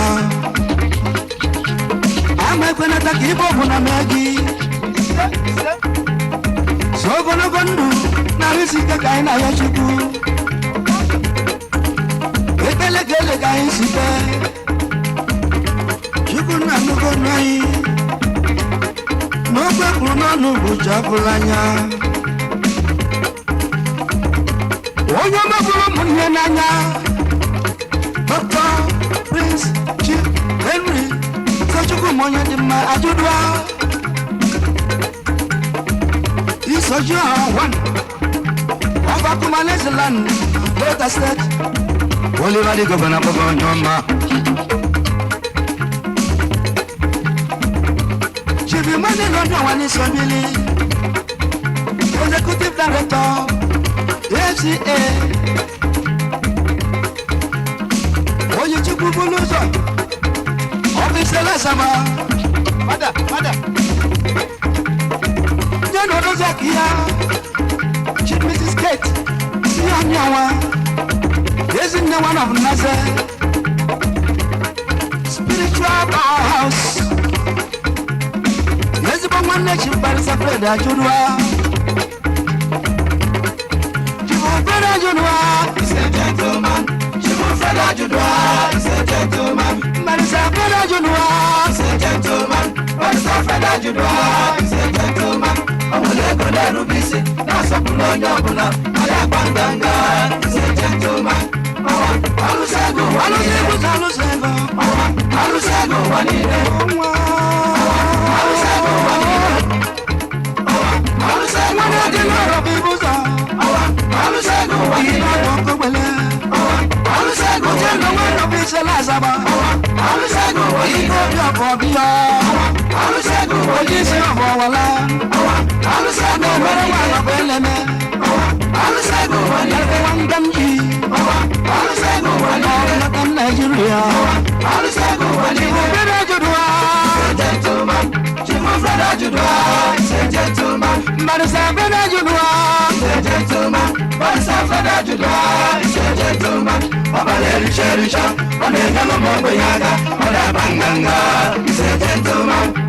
[SPEAKER 6] Amekwena Takibo Muna Megi Sogono Gondu Narisika Kaina Yashiku Ekele Gele Kain Sipe Chukuna Nugo Nai Nogwe Kuna Nugu Chapulanya Oyo Maguro Munye Nanya Dr. Prince Chief Henry Sachuku Monya Dima Ajudwa Isojo One Oba Kumalese Land Delta State Oliver the Governor of Nyoma Chief Imani London Wani Sobili Executive Director FCA Oye Chukwu Buluzo Officer Sama Mada Jano Rosakia Chief Mrs. Kate Sianyawa Isn't the one of Nazar Spiritual Powerhouse Yes, the one that you better separate that you is a gentleman. Jimufreda Judwa is a gentleman. Marisa Freda Judwa is a gentleman. Marisa Freda Judwa is a gentleman. Amuleko le Rubisi, Nasapulo Nyobuna, Ayapandanga is a gentleman. Alusego, Wanine. Alusego, Marisa Freda Judwa is a gentleman. Marisa Freda Judwa is a Risha, on the Yamamo Yaga, on a Banganga, he's a gentleman.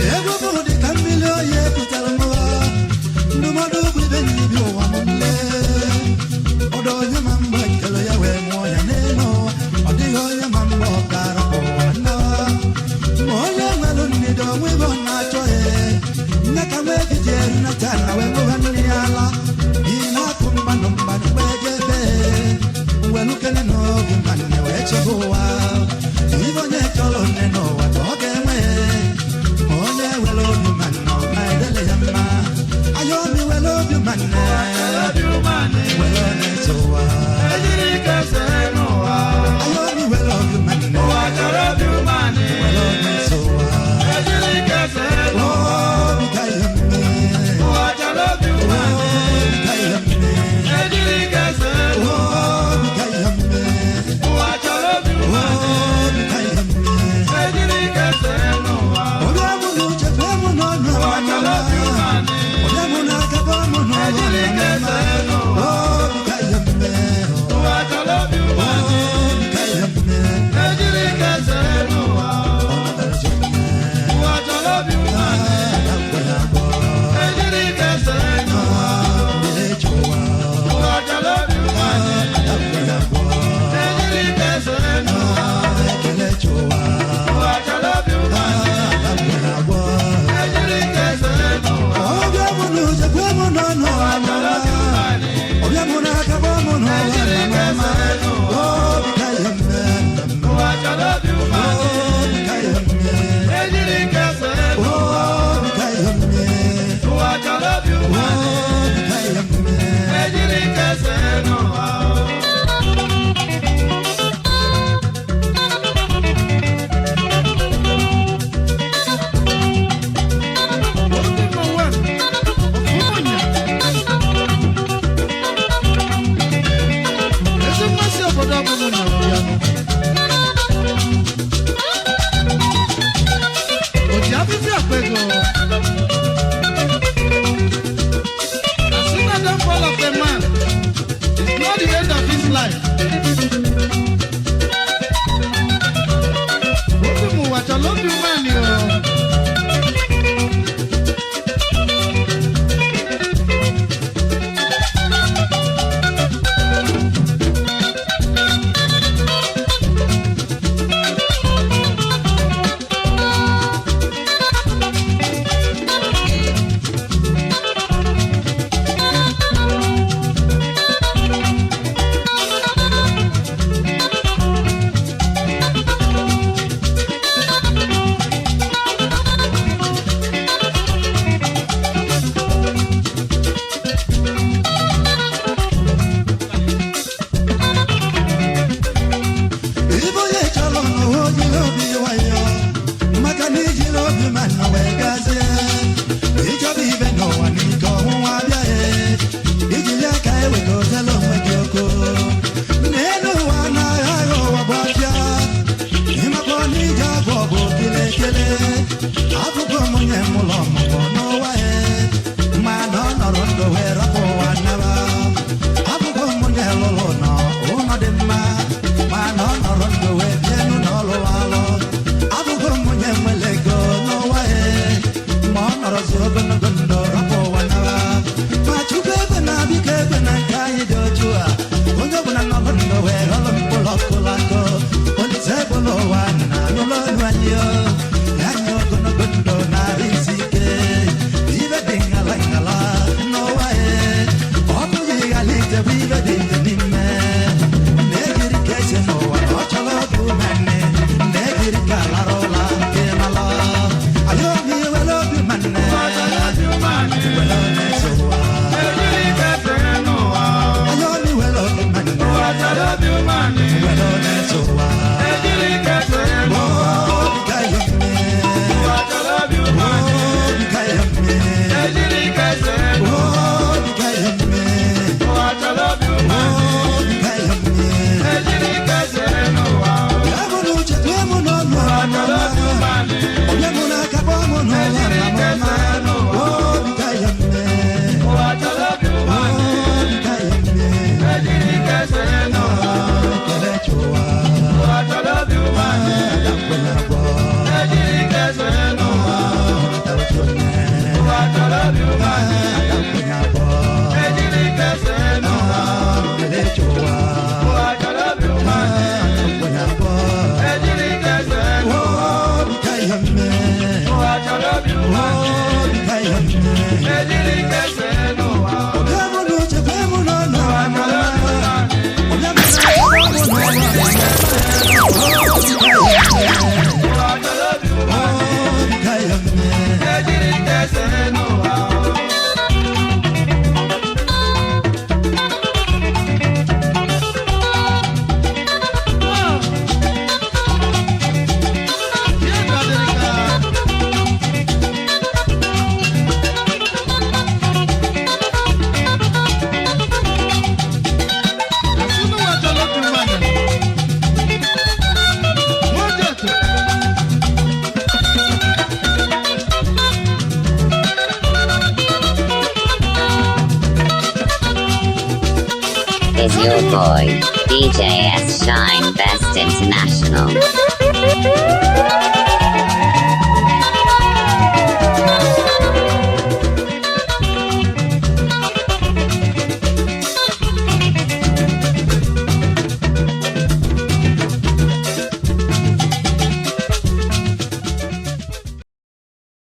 [SPEAKER 6] Everybody can be loyal.
[SPEAKER 7] Is your boy, DJ S Shine Best International.